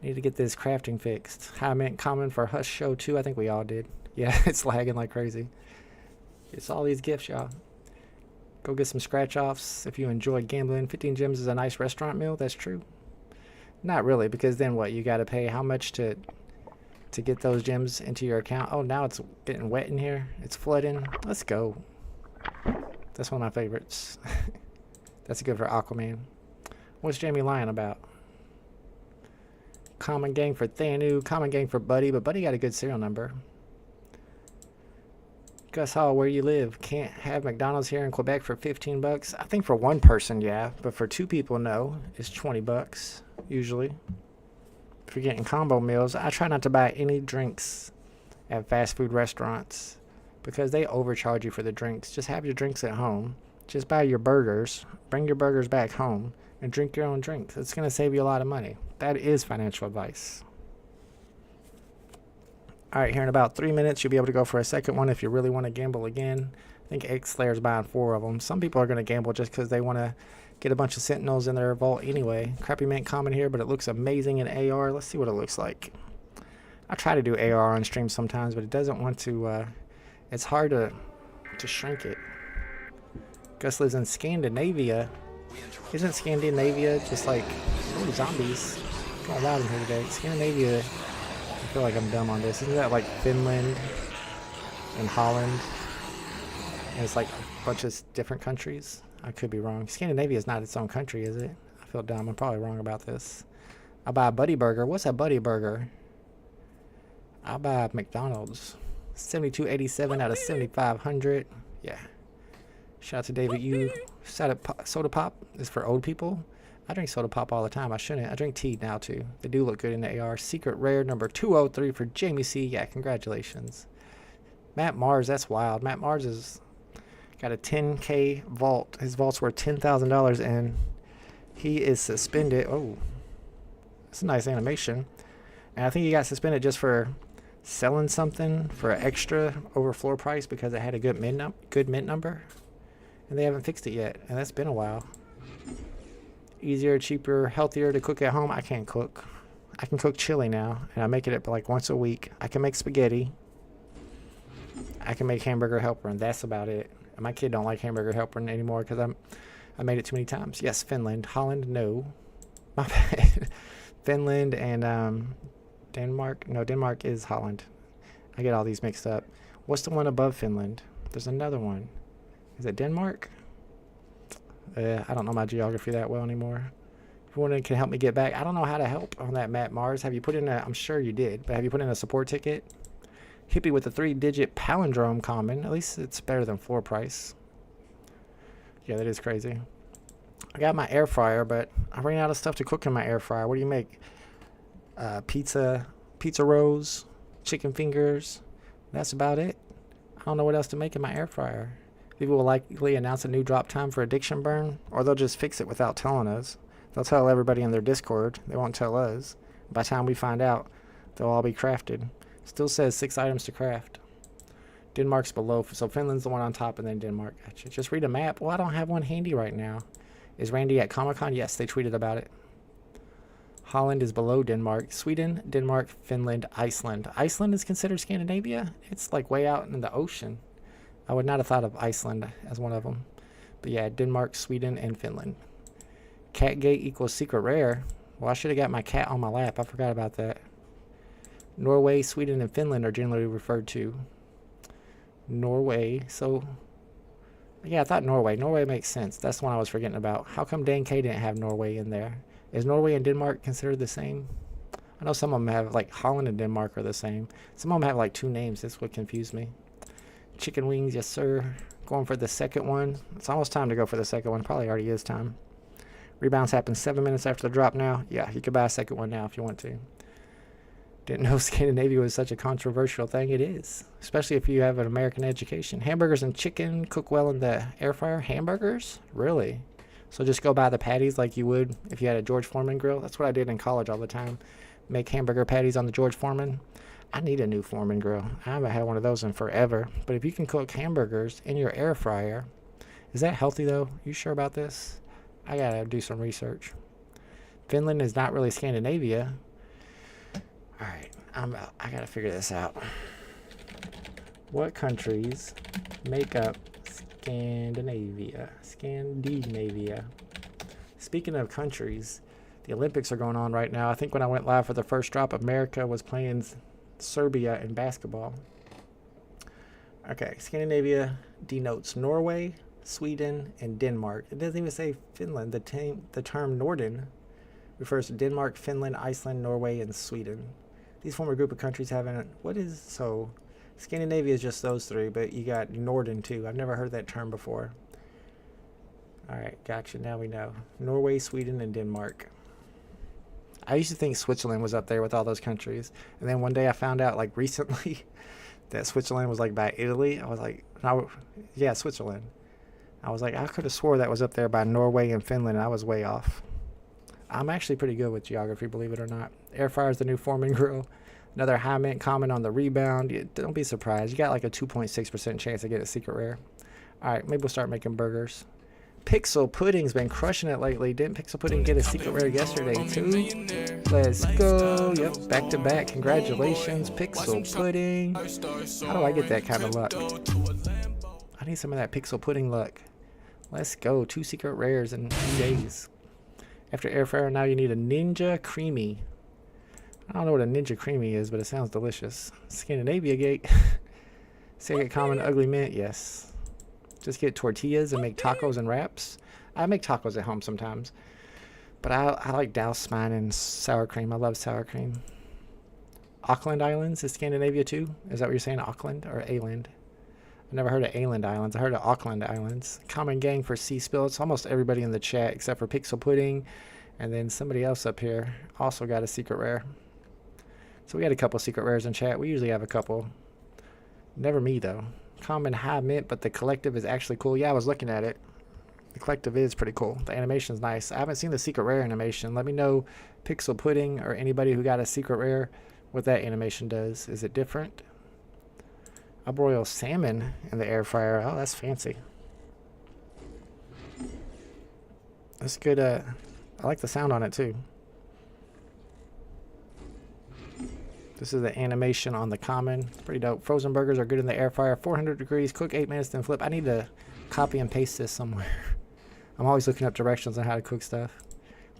Need to get this crafting fixed. I meant common for Hush Show 2. I think we all did. Yeah, it's lagging like crazy. It's all these gifts, y'all. Go get some scratch-offs if you enjoy gambling. 15 gems is a nice restaurant meal. That's true. Not really, because then what? You got to pay how much to get those gems into your account? Oh, now it's getting wet in here. It's flooding. Let's go. That's one of my favorites. That's good for Aquaman. What's Jamie lying about? Common gang for Thanu. Common gang for Buddy, but Buddy got a good serial number. Gus Hall, where you live? Can't have McDonald's here in Quebec for 15 bucks. I think for one person, yeah, but for 2 people, no. It's 20 bucks usually. If you're getting combo meals, I try not to buy any drinks at fast food restaurants because they overcharge you for the drinks. Just have your drinks at home. Just buy your burgers, bring your burgers back home, and drink your own drinks. It's going to save you a lot of money. That is financial advice. Alright, here in about 3 minutes, you'll be able to go for a second one if you really want to gamble again. I think X-Slayer's buying 4 of them. Some people are going to gamble just because they want to get a bunch of Sentinels in their vault anyway. Crappy mint common here, but it looks amazing in AR. Let's see what it looks like. I try to do AR on stream sometimes, but it doesn't want to, it's hard to shrink it. Gus lives in Scandinavia. Isn't Scandinavia just like, ooh, zombies? It's going loud in here today. Scandinavia, I feel like I'm dumb on this. Isn't that like Finland and Holland? And it's like a bunch of different countries. I could be wrong. Scandinavia is not its own country, is it? I feel dumb. I'm probably wrong about this. I'll buy a Buddy Burger. What's a Buddy Burger? I'll buy McDonald's. 72.87 out of 7,500. Yeah. Shout out to David. You soda pop is for old people. I drink soda pop all the time. I shouldn't. I drink tea now too. They do look good in the AR. Secret rare number 203 for Jamie C. Yeah, congratulations. Matt Mars, that's wild. Matt Mars is got a 10K vault. His vault's worth $10,000 and he is suspended. Oh, that's a nice animation. And I think he got suspended just for selling something for an extra over floor price because it had a good mint number. And they haven't fixed it yet, and that's been a while. Easier, cheaper, healthier to cook at home. I can't cook. I can cook chili now, and I make it like once a week. I can make spaghetti. I can make hamburger helper, and that's about it. And my kid don't like hamburger helper anymore because I made it too many times. Yes, Finland. Holland, no. My bad. Finland and Denmark. No, Denmark is Holland. I get all these mixed up. What's the one above Finland? There's another one. Is it Denmark? I don't know my geography that well anymore. If anyone can help me get back. I don't know how to help on that Matt Mars. Have you put in a, I'm sure you did, but have you put in a support ticket? Hippie with a 3-digit palindrome common. At least it's better than floor price. Yeah, that is crazy. I got my air fryer, but I ran out of stuff to cook in my air fryer. What do you make? Pizza rolls, chicken fingers. That's about it. I don't know what else to make in my air fryer. People will likely announce a new drop time for Addiction Burn, or they'll just fix it without telling us. They'll tell everybody in their Discord. They won't tell us. By the time we find out, they'll all be crafted. Still says 6 items to craft. Denmark's below, so Finland's the one on top, and then Denmark. Gotcha. Just read a map. Well, I don't have one handy right now. Is Randy at Comic-Con? Yes, they tweeted about it. Holland is below Denmark. Sweden, Denmark, Finland, Iceland. Iceland is considered Scandinavia? It's like way out in the ocean. I would not have thought of Iceland as one of them. But yeah, Denmark, Sweden, and Finland. Catgate equals secret rare. Well, I should have got my cat on my lap. I forgot about that. Norway, Sweden, and Finland are generally referred to. Norway. So, yeah, I thought Norway. Norway makes sense. That's the one I was forgetting about. How come Dan K didn't have Norway in there? Is Norway and Denmark considered the same? I know some of them have, like, Holland and Denmark are the same. Some of them have, like, 2 names. That's what confused me. Chicken wings, yes, sir. Going for the second one. It's almost time to go for the second one. Probably already is time. Rebounds happen 7 minutes after the drop now. Yeah, you could buy a second one now if you want to. Didn't know Scandinavia was such a controversial thing. It is, especially if you have an American education. Hamburgers and chicken cook well in the air fryer. Hamburgers? Really? So just go buy the patties like you would if you had a George Foreman grill. That's what I did in college all the time. Make hamburger patties on the George Foreman. I need a new Foreman grill. I haven't had one of those in forever. But if you can cook hamburgers in your air fryer, is that healthy though? You sure about this? I gotta do some research. Finland is not really Scandinavia. Alright, I gotta figure this out. What countries make up Scandinavia? Speaking of countries, the Olympics are going on right now. I think when I went live for the first drop, America was playing Serbia in basketball. Okay, Scandinavia denotes Norway, Sweden, and Denmark. It doesn't even say Finland. The term Norden refers to Denmark, Finland, Iceland, Norway, and Sweden. These form a group of countries having so Scandinavia is just those 3, but you got Norden too. I've never heard that term before. Alright, gotcha. Now we know. Norway, Sweden, and Denmark. I used to think Switzerland was up there with all those countries. And then one day I found out, like, recently that Switzerland was, like, by Italy. I was like, no, yeah, Switzerland. I was like, I could have swore that was up there by Norway and Finland, and I was way off. I'm actually pretty good with geography, believe it or not. Air fryer is the new Foreman grill. Another high mint comment on the rebound. Don't be surprised. You got like a 2.6% chance to get a secret rare. Alright, maybe we'll start making burgers. Pixel Pudding's been crushing it lately. Didn't Pixel Pudding get a secret rare yesterday too? Let's go. Yep, back to back. Congratulations, Pixel Pudding. How do I get that kind of luck? I need some of that Pixel Pudding luck. Let's go. 2 secret rares in 2 days. After air fryer, now you need a Ninja Creamy. I don't know what a Ninja Creamy is, but it sounds delicious. Scandinavia Gate. Second common ugly mint, yes. Just get tortillas and make tacos and wraps. I make tacos at home sometimes. But I like douse mine in sour cream. I love sour cream. Auckland Islands is Scandinavia too? Is that what you're saying? Auckland or Aland? I've never heard of Aland Islands. I heard of Auckland Islands. Common gang for Sea Spill. It's almost everybody in the chat except for Pixel Pudding. And then somebody else up here also got a secret rare. So we had a couple secret rares in chat. We usually have a couple. Never me though. Common high mint, but the collective is actually cool. Yeah, I was looking at it. The collective is pretty cool. The animation's nice. I haven't seen the secret rare animation. Let me know, Pixel Pudding or anybody who got a secret rare, what that animation does. Is it different? I broil salmon in the air fryer. Oh, that's fancy. That's good. I like the sound on it too. This is the animation on the common. Pretty dope. Frozen burgers are good in the air fryer. 400 degrees. Cook 8 minutes, then flip. I need to copy and paste this somewhere. I'm always looking up directions on how to cook stuff.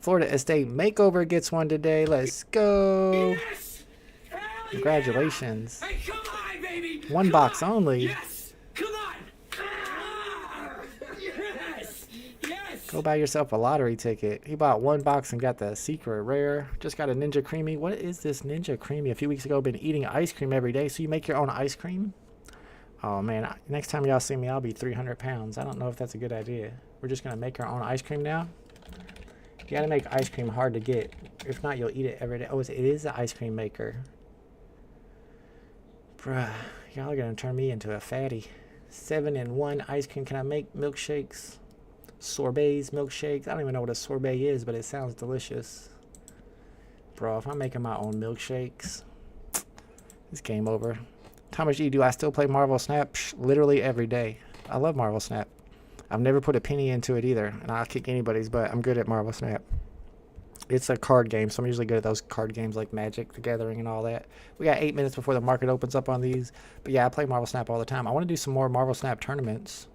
Florida Estate Makeover gets one today. Let's go. Yes! Hell Congratulations. yeah! Hey, come on, baby! One Come box on! only. Yes! Come on! Ah! Yes! Yes! Go buy yourself a lottery ticket. He bought 1 box and got the secret rare. Just got a Ninja Creamy. What is this Ninja Creamy? A few weeks ago, been eating ice cream every day. So you make your own ice cream? Oh man, next time y'all see me, I'll be 300 pounds. I don't know if that's a good idea. We're just gonna make our own ice cream now. You gotta make ice cream hard to get. If not, you'll eat it every day. Oh, it is an ice cream maker. Bruh, y'all are gonna turn me into a fatty. 7-in-1 ice cream. Can I make milkshakes? Sorbets, milkshakes. I don't even know what a sorbet is, but it sounds delicious. Bro, if I'm making my own milkshakes, it's game over. Thomas G, do I still play Marvel Snap? Psh, literally every day. I love Marvel Snap. I've never put a penny into it either, and I'll kick anybody's butt. I'm good at Marvel Snap. It's a card game, so I'm usually good at those card games like Magic the Gathering and all that. We got 8 minutes before the market opens up on these. But yeah, I play Marvel Snap all the time. I want to do some more Marvel Snap tournaments.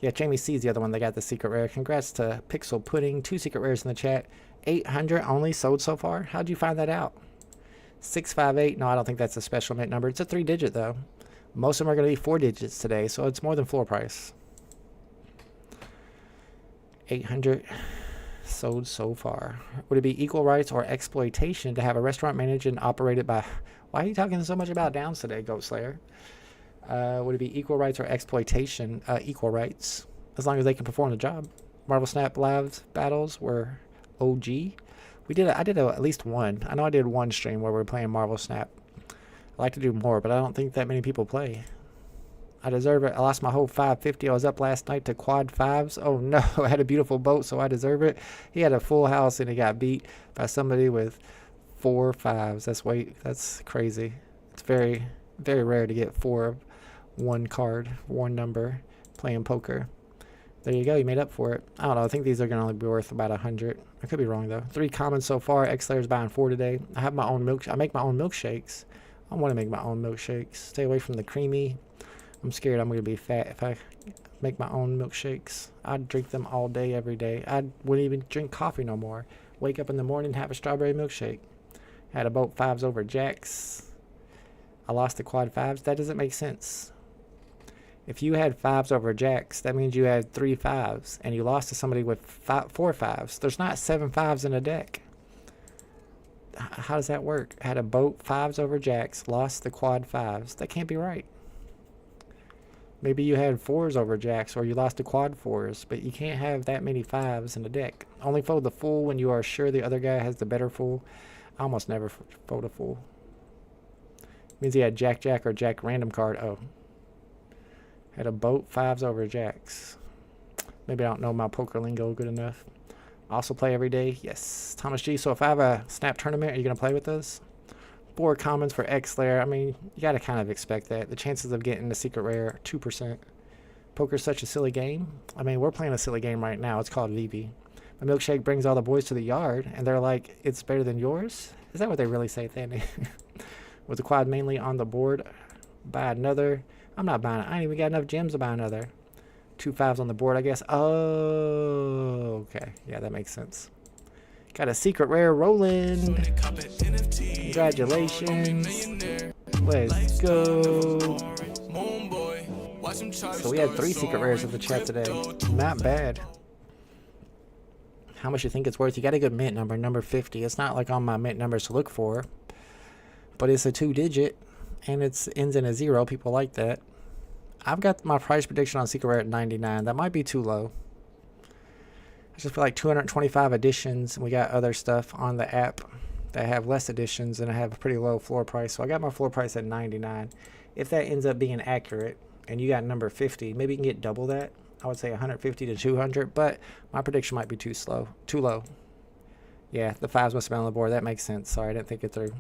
Yeah, Jamie C's the other one that got the secret rare. Congrats to Pixel Pudding. 2 secret rares in the chat. 800 only sold so far. How'd you find that out? 658. No, I don't think that's a special mint number. It's a 3-digit though. Most of them are going to be 4 digits today, so it's more than floor price. 800 sold so far. Would it be equal rights or exploitation to have a restaurant managed and operated by... Why are you talking so much about downs today, Goat Slayer? Would it be equal rights or exploitation? Equal rights, as long as they can perform the job. Marvel Snap live battles were OG. I did at least one. I know I did one stream where we were playing Marvel Snap. I like to do more, but I don't think that many people play. I deserve it. I lost my whole 550. I was up last night to quad 5s. Oh no, I had a beautiful boat, so I deserve it. He had a full house and he got beat by somebody with 4 5s. That's crazy. It's very, very rare to get 4 of one card, one number, playing poker. There you go. You made up for it. I don't know. I think these are going to only be worth about 100. I could be wrong though. 3 commons so far. X-Layer's buying 4 today. I have my own I make my own milkshakes. I want to make my own milkshakes. Stay away from the creamy. I'm scared I'm going to be fat if I make my own milkshakes. I'd drink them all day, every day. I wouldn't even drink coffee no more. Wake up in the morning, have a strawberry milkshake. Had about 5s over jacks. I lost the quad 5s. That doesn't make sense. If you had 5s over jacks, that means you had 3 5s, and you lost to somebody with 4 5s. There's not 7 5s in a deck. How does that work? Had a boat, 5s over jacks, lost the quad 5s. That can't be right. Maybe you had 4s over jacks, or you lost the quad 4s, but you can't have that many 5s in the deck. Only fold the full when you are sure the other guy has the better full. I almost never fold a full. Means he had jack jack or jack random card. Oh. Had a boat, 5s over jacks. Maybe I don't know my poker lingo good enough. Also play every day. Yes. Thomas G. So if I have a snap tournament, are you going to play with us? 4 commons for X-Layer. I mean, you got to kind of expect that. The chances of getting the secret rare are 2%. Poker's such a silly game. I mean, we're playing a silly game right now. It's called VeVe. My milkshake brings all the boys to the yard, and they're like, it's better than yours? Is that what they really say, Thanny? Was the quad mainly on the board? Buy another. I'm not buying it. I ain't even got enough gems to buy another. 2 5s on the board, I guess. Oh, okay. Yeah, that makes sense. Got a secret rare rolling. Congratulations. Let's go. So we had 3 secret rares in the chat today. Not bad. How much you think it's worth? You got a good mint number, number 50. It's not like on my mint numbers to look for, but it's a 2-digit and it ends in a 0. People like that. I've got my price prediction on secret rare at 99. That might be too low. I just feel like 225 editions, and we got other stuff on the app that have less editions and I have a pretty low floor price. So I got my floor price at 99. If that ends up being accurate and you got number 50, maybe you can get double that. I would say 150 to 200, but my prediction might be too low. Yeah, the 5s must have been on the board. That makes sense. Sorry, I didn't think it through.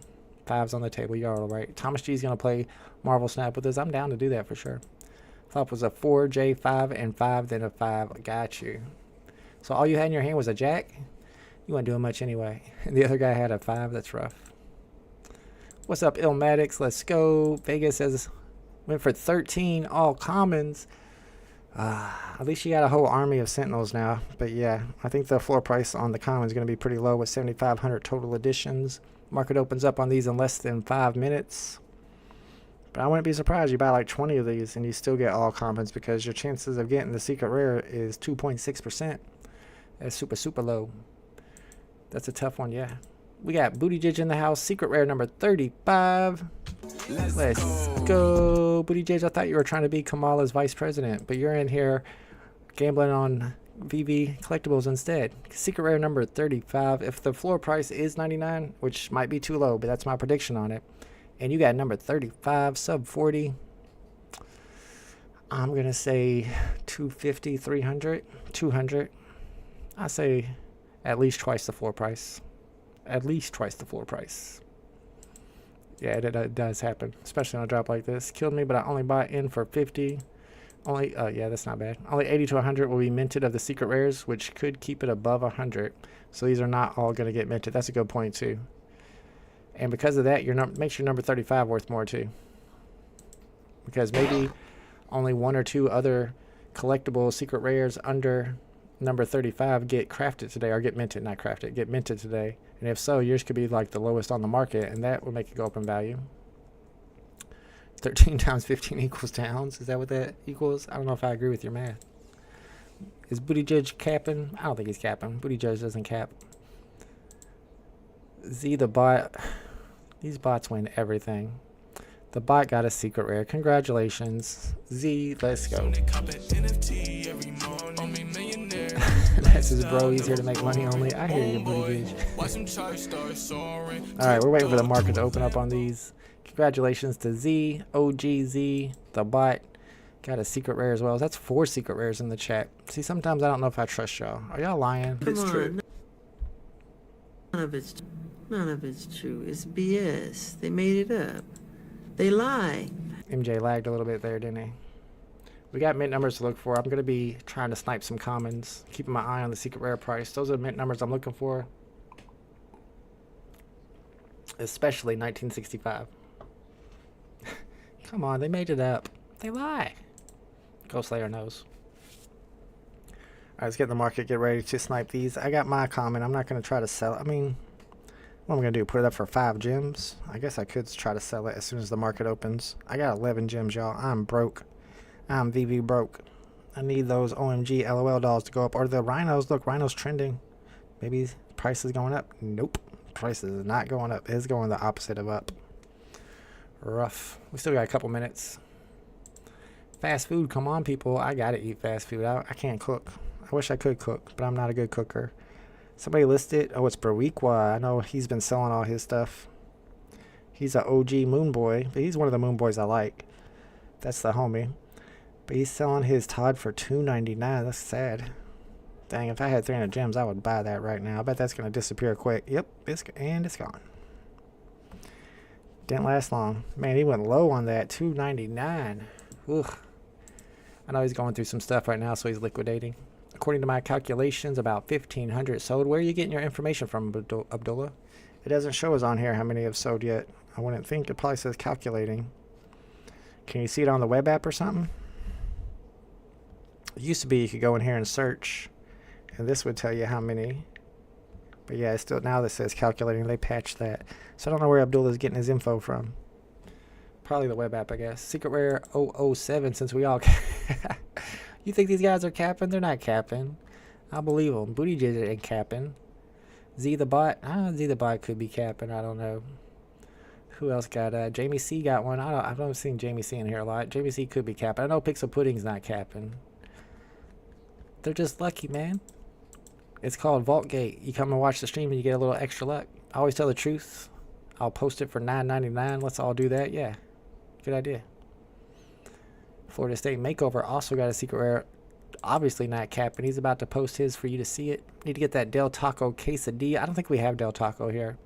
5s on the table. You're all right. Thomas G is going to play Marvel Snap with us. I'm down to do that for sure. Flop was a 4, J, 5, and 5, then a 5. Got you. So all you had in your hand was a jack? You weren't doing much anyway. And the other guy had a 5. That's rough. What's up, Illmatics? Let's go. Vegas says, went for 13 all commons. At least you got a whole army of Sentinels now. But yeah, I think the floor price on the common is going to be pretty low with 7,500 total editions. Market opens up on these in less than 5 minutes. But I wouldn't be surprised you buy like 20 of these and you still get all commons because your chances of getting the secret rare is 2.6%. That's super, super low. That's a tough one, yeah. We got Booty Jidge in the house. Secret rare number 35. Let's go. Booty Jidge, I thought you were trying to be Kamala's vice president, but you're in here gambling on VeVe collectibles instead. Secret rare number 35. If the floor price is 99, which might be too low, but that's my prediction on it, and you got number 35, sub 40, I'm going to say 250, 300, 200. I say at least twice the floor price. At least twice the floor price. Yeah, it does happen, especially on a drop like this. Killed me, but I only bought in for 50. Only, yeah, that's not bad. Only 80 to 100 will be minted of the secret rares, which could keep it above 100. So these are not all going to get minted. That's a good point too. And because of that, makes your number 35 worth more too. Because maybe only one or two other collectible secret rares under number 35 get crafted today, or get minted, not crafted, get minted today. And if so, yours could be like the lowest on the market, and that would make it go up in value. 13 times 15 equals towns. Is that what that equals? I don't know if I agree with your math. Is Booty Judge capping? I don't think he's capping. Booty Judge doesn't cap. Z the bot. These bots win everything. The bot got a secret rare. Congratulations. Z, let's go. That's his bro. He's here to make money only. I hear you, Booty Judge. Alright, we're waiting for the market to open up on these. Congratulations to Z, OGZ, the bot. Got a secret rare as well. That's 4 secret rares in the chat. See, sometimes I don't know if I trust y'all. Are y'all lying? Come on. None of it's true. It's BS. They made it up. They lie. MJ lagged a little bit there, didn't he? We got mint numbers to look for. I'm going to be trying to snipe some commons, keeping my eye on the secret rare price. Those are the mint numbers I'm looking for. Especially 1965. Come on, they made it up. They lie. Ghost Slayer knows. Alright, let's get in the market, get ready to snipe these. I got my common. I'm not going to try to sell it. I mean, what am I going to do? Put it up for 5 gems? I guess I could try to sell it as soon as the market opens. I got 11 gems, y'all. I'm broke. I'm VeVe broke. I need those OMG LOL dolls to go up. Or the rhinos. Look, rhinos trending. Maybe price is going up. Nope. Price is not going up. It's going the opposite of up. Rough. We still got a couple minutes. Fast food. Come on, people. I gotta eat fast food. I can't cook. I wish I could cook, but I'm not a good cooker. Somebody listed. Oh, it's Bariqua. I know he's been selling all his stuff. He's an OG Moon Boy, but he's one of the Moon Boys I like. That's the homie. But he's selling his Todd for $2.99. That's sad. Dang, if I had 300 gems, I would buy that right now. I bet that's going to disappear quick. Yep, it's gone. Didn't last long. Man, he went low on that. $2.99. Ugh. I know he's going through some stuff right now, so he's liquidating. According to my calculations, about 1,500 sold. Where are you getting your information from, Abdullah? It doesn't show us on here how many have sold yet. I wouldn't think. It probably says calculating. Can you see it on the web app or something? It used to be you could go in here and search, and this would tell you how many. But yeah, it's still now that says calculating. They patched that. So I don't know where Abdullah's getting his info from. Probably the web app, I guess. Secret Rare 007, since we all... You think these guys are capping? They're not capping. I believe them. Booty Jizz ain't capping. Z the bot? Z the bot could be capping. I don't know. Who else got... Jamie C got one. I've seen Jamie C in here a lot. Jamie C could be capping. I know Pixel Pudding's not capping. They're just lucky, man. It's called Vault Gate. You come and watch the stream and you get a little extra luck. I always tell the truth. I'll post it for $9.99. Let's all do that. Yeah. Good idea. Florida State Makeover also got a secret rare. Obviously not capping. He's about to post his for you to see it. Need to get that Del Taco quesadilla. I don't think we have Del Taco here.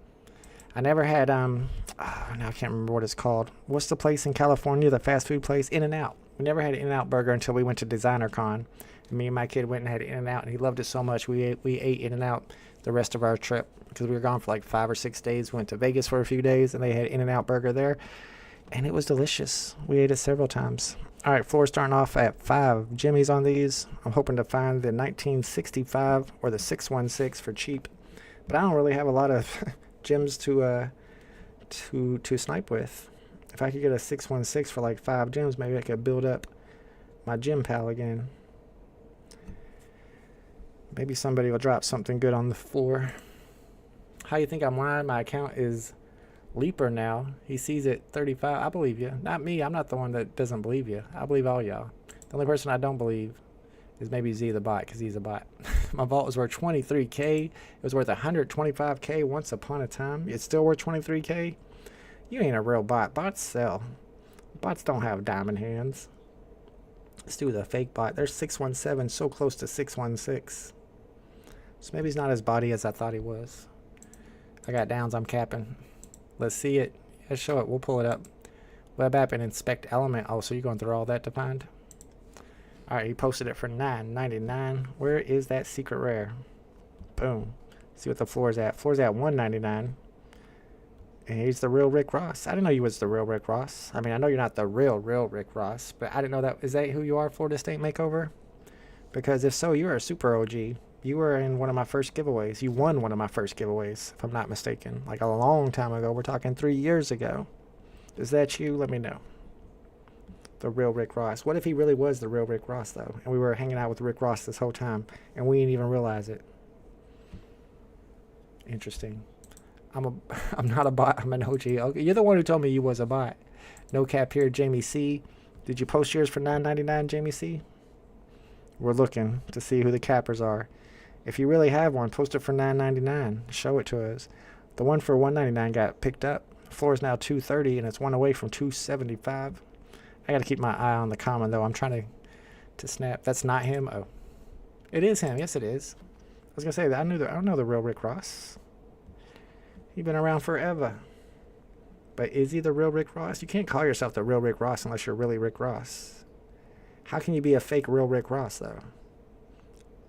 I never had, now I can't remember what it's called. What's the place in California, the fast food place? In-N-Out. We never had an In-N-Out burger until we went to Designer Con. And me and my kid went and had In-N-Out, and he loved it so much. We ate In-N-Out the rest of our trip because we were gone for like 5 or 6 days. We went to Vegas for a few days, and they had In-N-Out burger there. And it was delicious. We ate it several times. All right, floor starting off at 5 jimmies on these. I'm hoping to find the 1965 or the 616 for cheap. But I don't really have a lot of gems to snipe with. If I could get a 616 for like 5 gems, maybe I could build up my gem pal again. Maybe somebody will drop something good on the floor. How you think I'm lying? My account is Leaper now. He sees it 35. I believe you. Not me. I'm not the one that doesn't believe you. I believe all y'all. The only person I don't believe Is maybe Z the bot, because he's a bot. My vault was worth 23k. It was worth 125k once upon a time. It's still worth 23k. You ain't a real bot. Bots sell. Bots don't have diamond hands. Let's do the fake bot. There's 617, so close to 616. So maybe he's not as body as I thought he was. I got downs, I'm capping. Let's see it. Let's show it. We'll pull it up. Web app and inspect element. Oh, so you're going through all that to find? Alright, he posted it for $9.99. Where is that secret rare? Boom. See what the floor is at. Floor's at $1.99. And he's the real Rick Ross. I didn't know you was the real Rick Ross. I mean, I know you're not the real Rick Ross, but I didn't know that. Is that who you are, Florida State Makeover? Because if so, you're a super OG. You were in one of my first giveaways. You won one of my first giveaways, if I'm not mistaken. Like a long time ago. We're talking 3 years ago. Is that you? Let me know. The real Rick Ross. What if he really was the real Rick Ross, though? And we were hanging out with Rick Ross this whole time, and we didn't even realize it. Interesting. I'm not a bot. I'm an OG. Okay, you're the one who told me you was a bot. No cap here, Jamie C. Did you post yours for $9.99, Jamie C? We're looking to see who the cappers are. If you really have one, post it for $9.99. Show it to us. The one for $1.99 got picked up. Floor is now $2.30, and it's one away from $2.75. I got to keep my eye on the comment, though. I'm trying to snap. That's not him. Oh, it is him. Yes, it is. I was gonna say that I don't know the real Rick Ross. He's been around forever. But is he the real Rick Ross? You can't call yourself the real Rick Ross unless you're really Rick Ross. How can you be a fake real Rick Ross, though?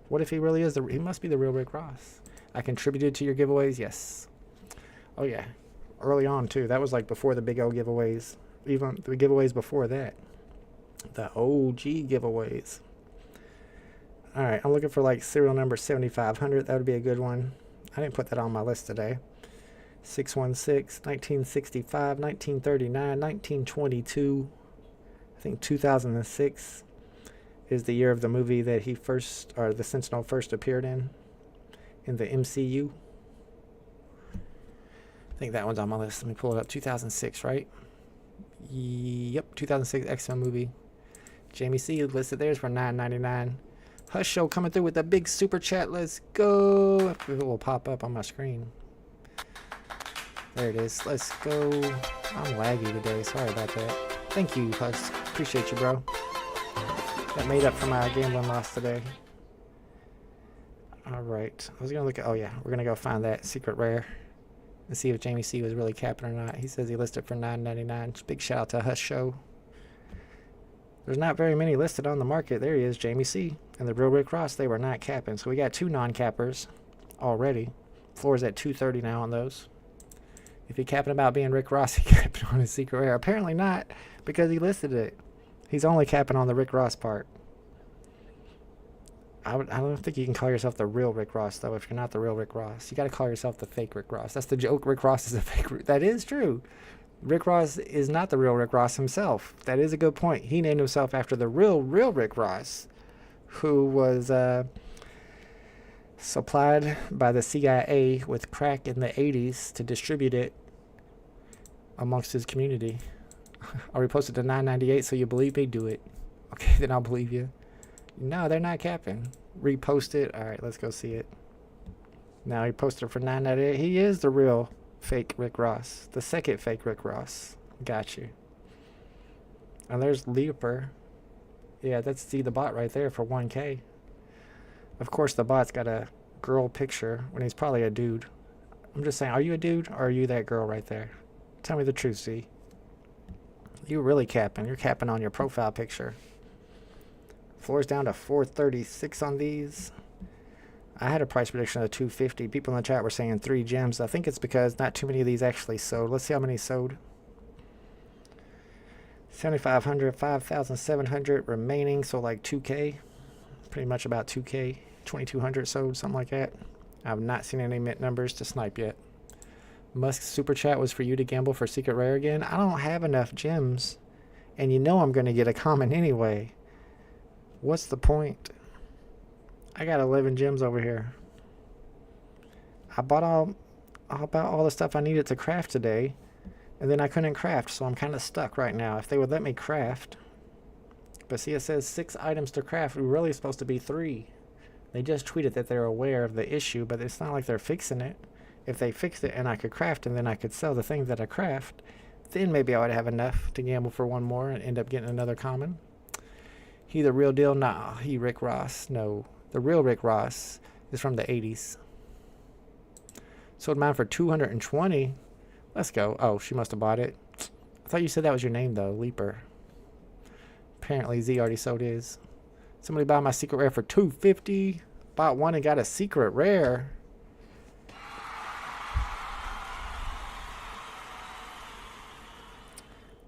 What if he really is he must be the real Rick Ross. I contributed to your giveaways, yes. Oh yeah, early on too. That was like before the big O giveaways. Even the giveaways before that. The OG giveaways. Alright, I'm looking for like serial number 7500. That would be a good one. I didn't put that on my list today. 616, 1965, 1939, 1922. I think 2006 is the year of the movie that he first, or the Sentinel first appeared in the MCU. I think that one's on my list. Let me pull it up. 2006, right? Yep, 2006 X-Men movie. Jamie C listed theirs for $9.99. Hush Show coming through with a big super chat. Let's go. It will pop up on my screen. There it is. Let's go. I'm laggy today. Sorry about that. Thank you, Hush. Appreciate you, bro. That made up for my gambling loss today. Alright. I was going to look at... Oh, yeah. We're going to go find that secret rare and see if Jamie C was really capping or not. He says he listed for $9.99. Big shout out to Hush Show. There's not very many listed on the market. There he is, Jamie C. And the real Rick Ross, they were not capping. So we got two non-cappers already. Floor's at $2.30 now on those. If he capping about being Rick Ross, he capping on his secret rare. Apparently not, because he listed it. He's only capping on the Rick Ross part. I don't think you can call yourself the real Rick Ross, though, if you're not the real Rick Ross. You got to call yourself the fake Rick Ross. That's the joke. Rick Ross is a fake. That is true. Rick Ross is not the real Rick Ross himself. That is a good point. He named himself after the real Rick Ross, who was supplied by the CIA with crack in the 80s to distribute it amongst his community. I reposted to $9.98, so you believe me? Do it. Okay, then I'll believe you. No, they're not capping. Repost it. All right, let's go see it. Now he posted for $9.98. He is the real fake Rick Ross. The second fake Rick Ross. Got you. And there's Leaper. Yeah, that's the bot right there for 1K. Of course, the bot's got a girl picture when he's probably a dude. I'm just saying, are you a dude or are you that girl right there? Tell me the truth, Z. You're really capping. You're capping on your profile picture. Floor's down to 436 on these. I had a price prediction of 250. People in the chat were saying 3 gems. I think it's because not too many of these actually sold. Let's see how many sold. 7,500, 5,700 remaining, so like 2K. Pretty much about 2K. 2,200 sold, something like that. I've not seen any mint numbers to snipe yet. Musk's super chat was for you to gamble for secret rare again. I don't have enough gems, and you know I'm going to get a comment anyway. What's the point? I got 11 gems over here. I bought about all the stuff I needed to craft today, and then I couldn't craft, so I'm kind of stuck right now. If they would let me craft, But see, it says 6 items to craft. We're really supposed to be 3. They just tweeted that they're aware of the issue, but it's not like they're fixing it. If they fixed it and I could craft and then I could sell the things that I craft, then maybe I would have enough to gamble for one more and end up getting another common. He the real deal? Nah, he Rick Ross. No, the real Rick Ross is from the 80s. Sold mine for 220. Let's go. Oh, she must have bought it. I thought you said that was your name though, Leaper. Apparently Z already sold his. Somebody bought my secret rare for 250. Bought one and got a secret rare.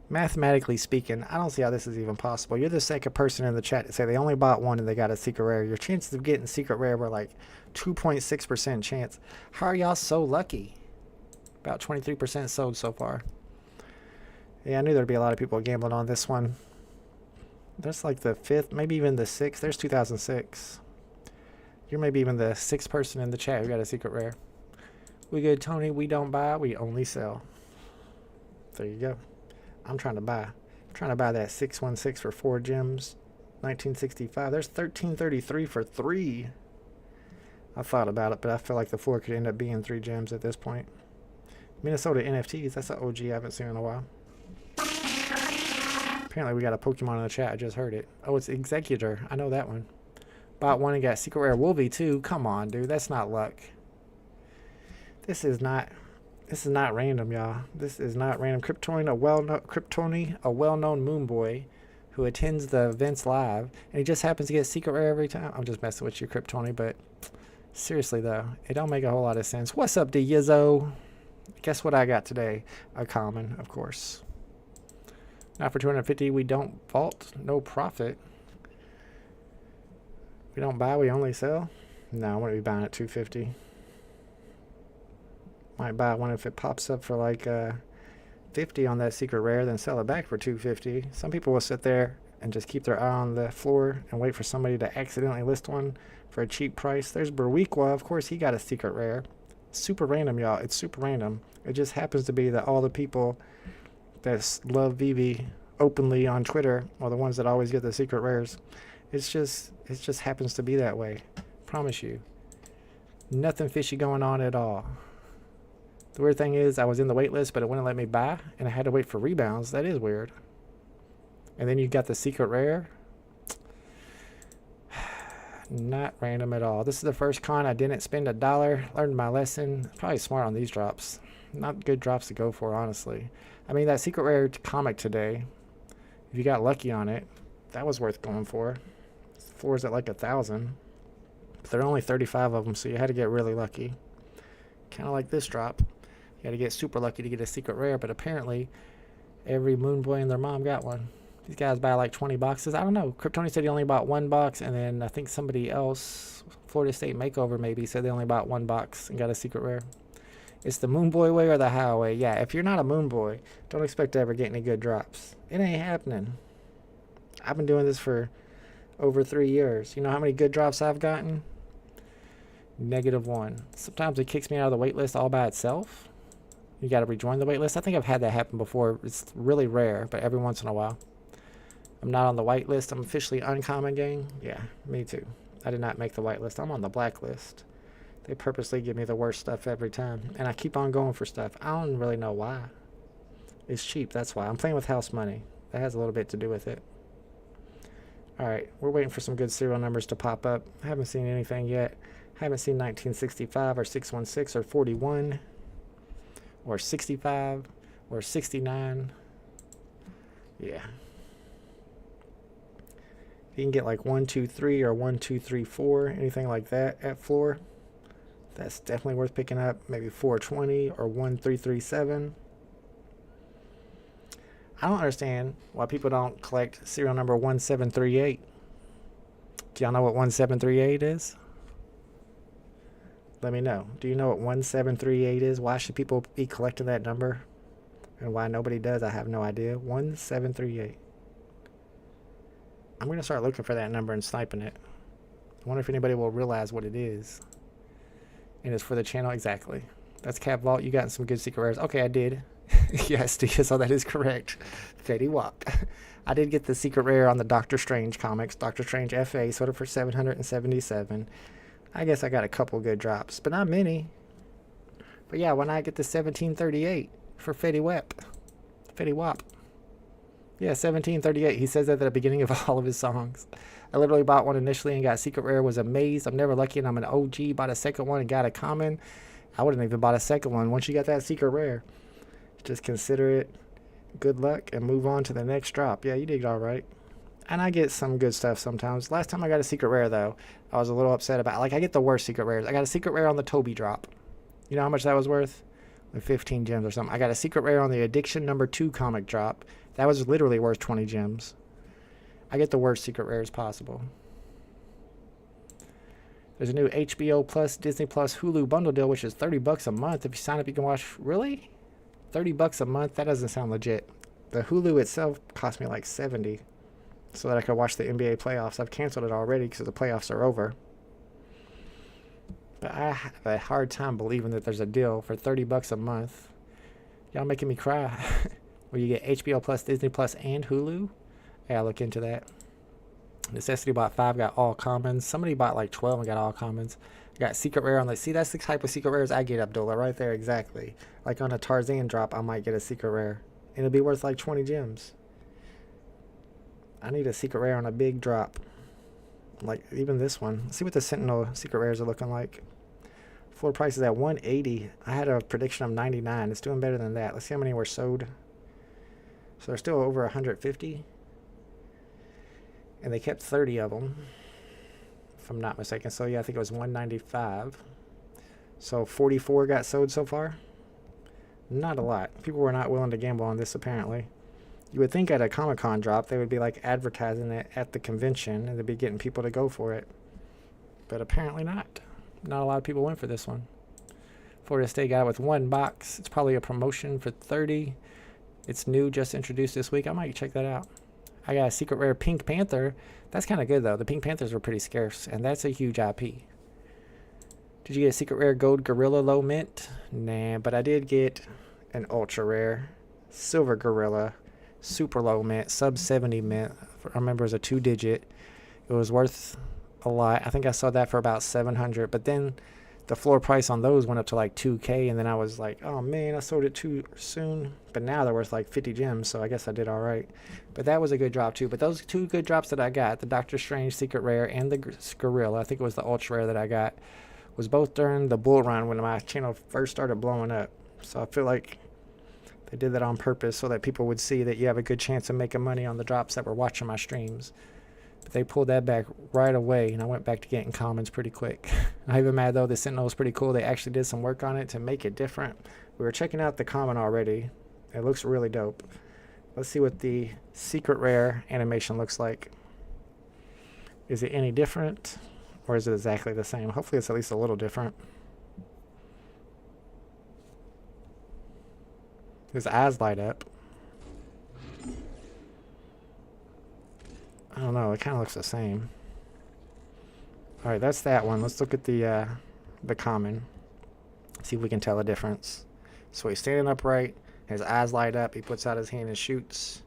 Mathematically speaking, I don't see how this is even possible. You're the second person in the chat to say they only bought one and they got a secret rare. Your chances of getting secret rare were like 2.6% chance. How are y'all so lucky? About 23% sold so far. Yeah, I knew there'd be a lot of people gambling on this one. There's like the 5th, maybe even the 6th. There's 2006. You're maybe even the 6th person in the chat who got a secret rare. We good, Tony. We don't buy, we only sell. There you go. I'm trying to buy. I'm trying to buy that 616 for 4 gems. 1965. There's 1333 for 3. I thought about it, but I feel like the 4 could end up being 3 gems at this point. Minnesota NFTs. That's an OG I haven't seen in a while. Apparently we got a Pokemon in the chat. I just heard it. Oh, it's Executor. I know that one. Bought one and got secret rare Wolvie too. Come on, dude. That's not luck. This is not random, y'all. This is not random. Kryptoni, a well-known moon boy who attends the events live, and he just happens to get secret rare every time. I'm just messing with you, Kryptoni, but seriously though, it don't make a whole lot of sense. What's up, D Yizzo? Guess what I got today? A common, of course. Not for 250. We don't vault. No profit. We don't buy. We only sell. No, I wouldn't be buying at 250. Might buy one if it pops up for like 50 on that secret rare, then sell it back for 250. Some people will sit there and just keep their eye on the floor and wait for somebody to accidentally list one for a cheap price. There's Berwickwa. Of course, he got a secret rare. Super random, y'all. It's super random. It just happens to be that all the people that love VeVe openly on Twitter are the ones that always get the secret rares. It just happens to be that way. Promise you. Nothing fishy going on at all. The weird thing is I was in the wait list, but it wouldn't let me buy, and I had to wait for rebounds. That is weird. And then you got the secret rare. Not random at all. This is the first con I didn't spend $1. Learned my lesson. Probably smart on these drops. Not good drops to go for, honestly. I mean, that secret rare comic today, if you got lucky on it, that was worth going for. The floor's at like 1,000. But there are only 35 of them, so you had to get really lucky. Kind of like this drop. You had to get super lucky to get a secret rare, but apparently every moon boy and their mom got one. These guys buy like 20 boxes. I don't know. Kryptoni said he only bought 1 box, and then I think somebody else, Florida State Makeover maybe, said they only bought 1 box and got a secret rare. It's the moon boy way or the highway. Yeah, if you're not a moon boy, don't expect to ever get any good drops. It ain't happening. I've been doing this for over 3 years. You know how many good drops I've gotten? -1. Sometimes it kicks me out of the wait list all by itself. You got to rejoin the wait list. I think I've had that happen before. It's really rare, but every once in a while. I'm not on the white list. I'm officially uncommon, gang. Yeah, me too. I did not make the white list. I'm on the black list. They purposely give me the worst stuff every time, and I keep on going for stuff. I don't really know why. It's cheap, that's why. I'm playing with house money. That has a little bit to do with it. Alright, we're waiting for some good serial numbers to pop up. I haven't seen anything yet. I haven't seen 1965 or 616 or 41 or 65 or 69. Yeah. If you can get like 1, 2, 3 or 1, 2, 3, 4, anything like that at floor, that's definitely worth picking up. Maybe 420 or 1, 3, 3, 7. I don't understand why people don't collect serial number 1738. Do y'all know what 1738 is? Let me know. Do you know what 1738 is? Why should people be collecting that number? And why nobody does, I have no idea. 1738. I'm going to start looking for that number and sniping it. I wonder if anybody will realize what it is. And it's for the channel. Exactly. That's Cap Vault. You got some good secret rares. Okay, I did. Yes, so that is correct. Fetty Walk. I did get the secret rare on the DoktaStrange comics. DoktaStrange FA sold it for 777. I guess I got a couple good drops, but not many. But yeah, when I get the 1738 for Fetty Wap. Fetty Wap. Yeah, 1738. He says that at the beginning of all of his songs. I literally bought one initially and got secret rare. Was amazed. I'm never lucky and I'm an OG. Bought a second one and got a common. I wouldn't even bought a second one. Once you got that secret rare, just consider it good luck and move on to the next drop. Yeah, you did all right. And I get some good stuff sometimes. Last time I got a secret rare, though, I was a little upset about. Like, I get the worst secret rares. I got a secret rare on the Toby drop. You know how much that was worth? Like 15 gems or something. I got a secret rare on the Addiction #2 comic drop. That was literally worth 20 gems. I get the worst secret rares possible. There's a new HBO Plus, Disney Plus, Hulu bundle deal, which is $30 a month. If you sign up, you can watch. Really? $30 a month? That doesn't sound legit. The Hulu itself cost me like 70 so that I could watch the NBA playoffs. I've canceled it already because the playoffs are over. But I have a hard time believing that there's a deal for $30 a month. Y'all making me cry. Where you get HBO Plus, Disney Plus, and Hulu? I gotta look into that. Necessity bought 5, got all commons. Somebody bought like 12 and got all commons. Got secret rare on the. See, that's the type of secret rares I get, Abdullah, right there, exactly. Like on a Tarzan drop, I might get a secret rare. And it'll be worth like 20 gems. I need a secret rare on a big drop. Like even this one. Let's see what the Sentinel secret rares are looking like. Floor price is at 180. I had a prediction of 99. It's doing better than that. Let's see how many were sold. So they're still over 150. And they kept 30 of them, if I'm not mistaken. So yeah, I think it was 195. So 44 got sold so far. Not a lot. People were not willing to gamble on this, apparently. You would think at a Comic-Con drop, they would be like advertising it at the convention and they'd be getting people to go for it. But apparently not. Not a lot of people went for this one. Florida State got it with 1 box. It's probably a promotion for 30. It's new, just introduced this week. I might check that out. I got a secret rare Pink Panther. That's kind of good, though. The Pink Panthers were pretty scarce, and that's a huge IP. Did you get a secret rare Gold Gorilla Low Mint? Nah, but I did get an ultra rare Silver Gorilla Super Low Mint, sub 70 mint. I remember it was a 2-digit. It was worth a lot. I think I saw that for about 700, but then the floor price on those went up to like 2K, and then I was like, oh man, I sold it too soon. But now they're worth like 50 gems, so I guess I did all right. But that was a good drop too. But those 2 good drops that I got, the DoktaStrange secret rare and the Gorilla, I think it was the ultra rare that I got, was both during the bull run when my channel first started blowing up. So I feel like they did that on purpose so that people would see that you have a good chance of making money on the drops that were watching my streams. But they pulled that back right away, and I went back to getting commons pretty quick. I'm even mad, though. The Sentinel was pretty cool. They actually did some work on it to make it different. We were checking out the common already. It looks really dope. Let's see what the secret rare animation looks like. Is it any different, or is it exactly the same? Hopefully it's at least a little different. His eyes light up. I don't know, it kind of looks the same. Alright, that's that one. Let's look at the common. See if we can tell a difference. So he's standing upright, his eyes light up, he puts out his hand and shoots,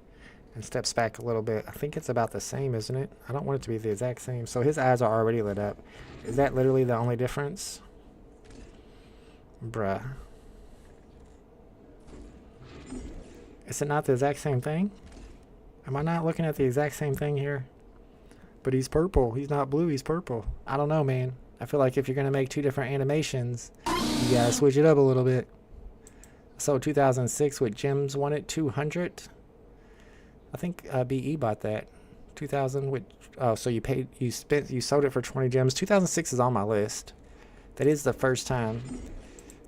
and steps back a little bit. I think it's about the same, isn't it? I don't want it to be the exact same. So his eyes are already lit up. Is that literally the only difference? Bruh. Is it not the exact same thing? Am I not looking at the exact same thing here? But he's purple. He's not blue. He's purple. I don't know, man. I feel like if you're going to make 2 different animations, you got to switch it up a little bit. So 2006 with Gems won it 200. I think BE bought that. 2000 with... Oh, so you sold it for 20 gems. 2006 is on my list. That is the first time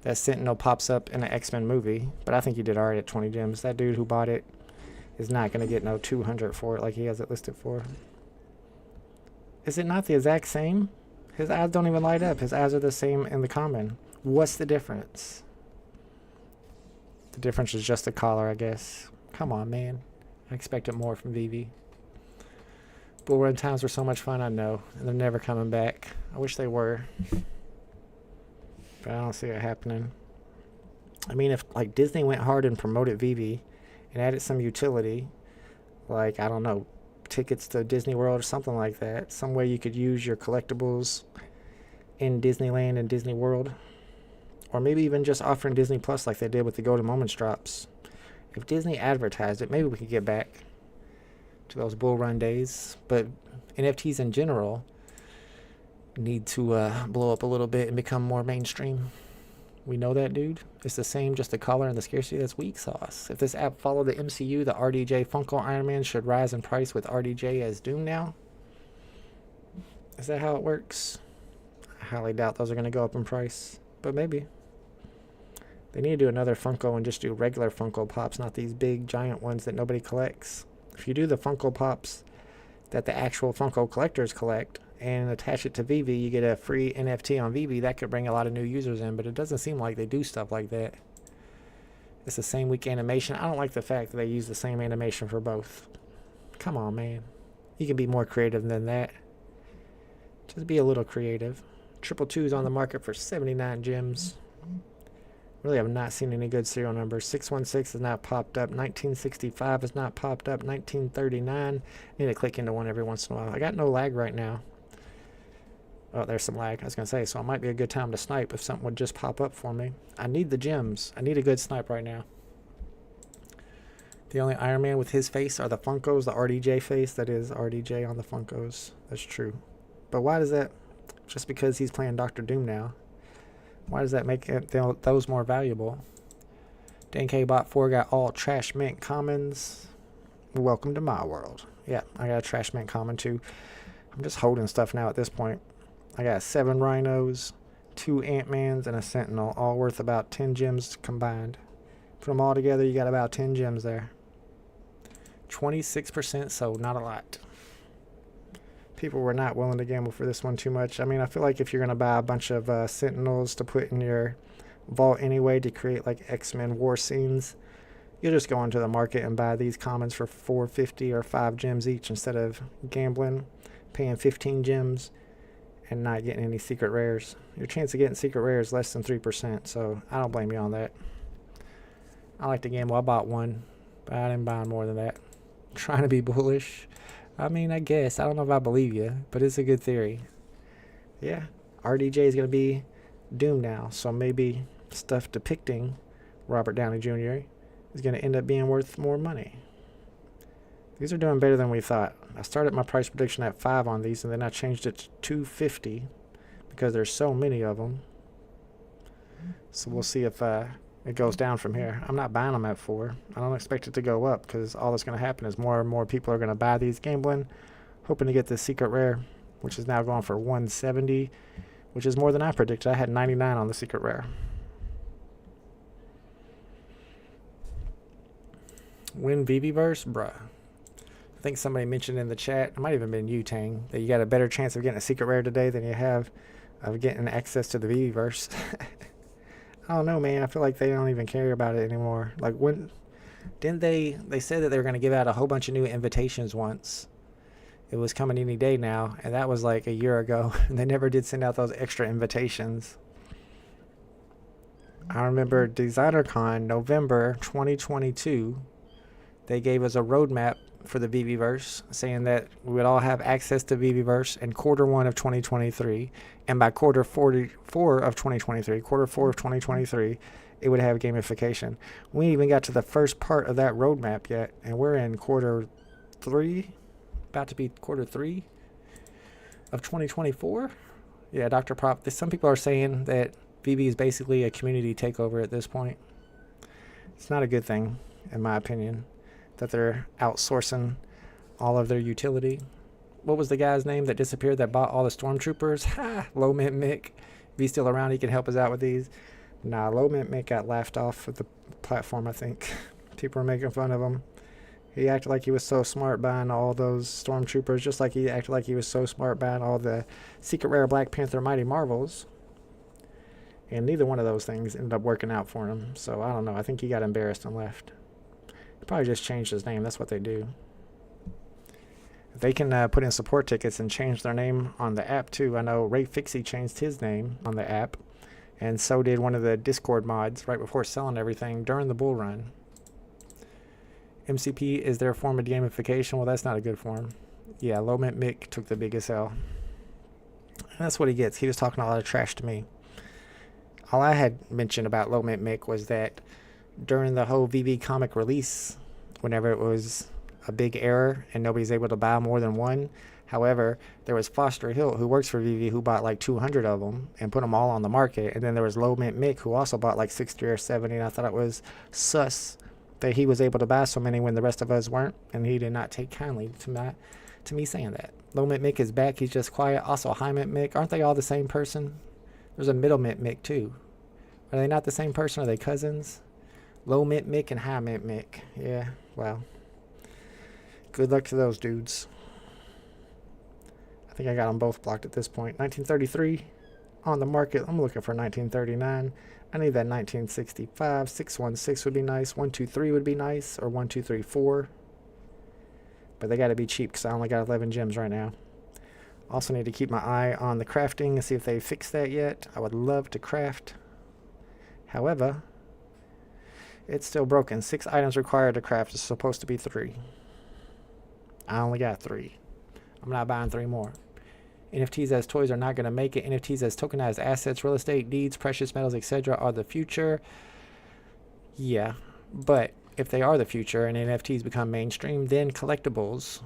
that Sentinel pops up in an X-Men movie. But I think he did alright at 20 gems. That dude who bought it is not going to get no 200 for it like he has it listed for. Is it not the exact same? His eyes don't even light up. His eyes are the same in the common. What's the difference? The difference is just the collar, I guess. Come on, man. I expected more from VeVe. Bull run times were so much fun, I know. And they're never coming back. I wish they were. But I don't see it happening. I mean, if like Disney went hard and promoted VeVe and added some utility, like, I don't know, tickets to Disney World or something like that. Some way you could use your collectibles in Disneyland and Disney World. Or maybe even just offering Disney Plus like they did with the Golden Moments drops. If Disney advertised it, maybe we could get back to those bull run days. But NFTs in general need to blow up a little bit and become more mainstream. We know that, dude. It's the same, just the color and the scarcity. That's weak sauce. If this app followed the MCU, the RDJ Funko Iron Man should rise in price with RDJ as Doom now. Is that how it works? I highly doubt those are going to go up in price, but maybe. They need to do another Funko and just do regular Funko Pops, not these big giant ones that nobody collects. If you do the Funko Pops that the actual Funko collectors collect and attach it to VeVe, you get a free NFT on VeVe. That could bring a lot of new users in, but it doesn't seem like they do stuff like that. It's the same week animation. I don't like the fact that they use the same animation for both. Come on, man. You can be more creative than that. Just be a little creative. Triple 2's on the market for 79 gems. Really have not seen any good serial numbers. 616 has not popped up. 1965 has not popped up. 1939. Need to click into one every once in a while. I got no lag right now. Oh, there's some lag. I was going to say, so it might be a good time to snipe if something would just pop up for me. I need the gems. I need a good snipe right now. The only Iron Man with his face are the Funkos, the RDJ face. That is RDJ on the Funkos. That's true. But why does that? Just because he's playing Dr. Doom now. Why does that make those more valuable? Dan K Bot 4 got all Trash Mint commons. Welcome to my world. Yeah, I got a Trash Mint common too. I'm just holding stuff now at this point. I got 7 Rhinos, 2 Ant-Mans, and a Sentinel, all worth about 10 gems combined. Put them all together, you got about 10 gems there. 26%, so not a lot. People were not willing to gamble for this one too much. I mean, I feel like if you're going to buy a bunch of Sentinels to put in your vault anyway to create like X-Men war scenes, you'll just go into the market and buy these commons for 450 or 5 gems each instead of gambling, paying 15 gems, and not getting any secret rares. Your chance of getting secret rares is less than 3%, so I don't blame you on that. I like to gamble. I bought one, but I didn't buy more than that. I'm trying to be bullish. I mean, I guess. I don't know if I believe you, but it's a good theory. Yeah, RDJ is going to be Doom now, so maybe stuff depicting Robert Downey Jr. is going to end up being worth more money. These are doing better than we thought. I started my price prediction at 5 on these, and then I changed it to 250 because there's so many of them. So we'll see if it goes down from here. I'm not buying them at 4. I don't expect it to go up because all that's going to happen is more and more people are going to buy these gambling, hoping to get this secret rare, which is now going for 170, which is more than I predicted. I had 99 on the secret rare. Win VeVeverse? Bruh. I think somebody mentioned in the chat, it might have even been you, Tang, that you got a better chance of getting a secret rare today than you have of getting access to the VeVeverse. I don't know, man. I feel like they don't even care about it anymore. Like, when didn't they said that they were going to give out a whole bunch of new invitations once. It was coming any day now, and that was like a year ago, and they never did send out those extra invitations. I remember DesignerCon November 2022, they gave us a roadmap for the VeVeverse, saying that we would all have access to VeVeverse in Q1 of 2023, and by Q4 of 2023, it would have gamification. We ain't even got to the first part of that roadmap yet, and we're in Q3, about to be Q3 of 2024. Yeah, Dr. Prop, some people are saying that VeVe is basically a community takeover at this point. It's not a good thing, in my opinion, that they're outsourcing all of their utility. What was the guy's name that disappeared that bought all the stormtroopers? Ha! Low Mint Mick. If he's still around, he can help us out with these. Nah, Low Mint Mick got laughed off of the platform, I think. People were making fun of him. He acted like he was so smart buying all those stormtroopers, just like he acted like he was so smart buying all the secret rare Black Panther Mighty Marvels. And neither one of those things ended up working out for him. So I don't know. I think he got embarrassed and left. He probably just changed his name. That's what they do. They can put in support tickets and change their name on the app too. I know Ray Fixie changed his name on the app, and so did one of the Discord mods right before selling everything during the bull run. MCP is their form of gamification. Well, that's not a good form. Yeah, Low Mint Mick took the biggest L. And that's what he gets. He was talking a lot of trash to me. All I had mentioned about Low Mint Mick was that during the whole VeVe comic release, whenever it was a big error and nobody's able to buy more than one. However, there was Foster Hill, who works for VeVe, who bought like 200 of them and put them all on the market. And then there was Low Mint Mick, who also bought like 60 or 70. And I thought it was sus that he was able to buy so many when the rest of us weren't. And he did not take kindly to me saying that. Low Mint Mick is back. He's just quiet. Also, High Mint Mick. Aren't they all the same person? There's a Middle Mint Mick, too. Are they not the same person? Are they cousins? Low Mint Mick and High Mint Mick. Yeah, well. Good luck to those dudes. I think I got them both blocked at this point. 1933 on the market. I'm looking for 1939. I need that 1965. 616 would be nice. 123 would be nice. Or 1234. But they got to be cheap because I only got 11 gems right now. Also need to keep my eye on the crafting and see if they fixed that yet. I would love to craft. However, it's still broken. 6 items required to craft. It's supposed to be 3. I only got 3. I'm not buying 3 more. NFTs as toys are not going to make it. NFTs as tokenized assets, real estate, deeds, precious metals, etc. are the future. Yeah, but if they are the future and NFTs become mainstream, then collectibles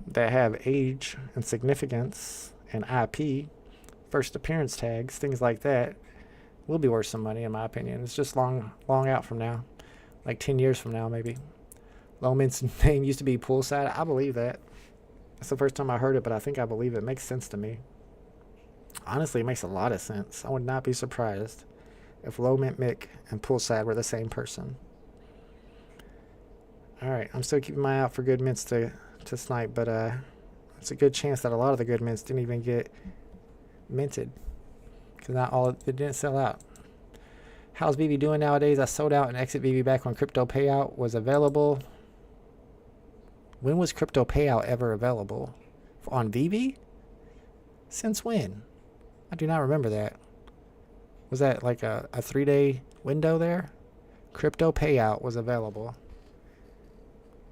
that have age and significance and IP, first appearance tags, things like that, will be worth some money in my opinion. It's just long out from now. Like 10 years from now maybe. Low Mint's name used to be Poolside. I believe that. That's the first time I heard it, but I think I believe it. It makes sense to me. Honestly, it makes a lot of sense. I would not be surprised if Low Mint Mick and Poolside were the same person. Alright, I'm still keeping my eye out for good mints to snipe, but it's a good chance that a lot of the good mints didn't even get minted. Because not all, it didn't sell out. How's VeVe doing nowadays? I sold out and exit VeVe back when crypto payout was available. When was crypto payout ever available? On VeVe? Since when? I do not remember that. Was that like a 3-day window there? Crypto payout was available.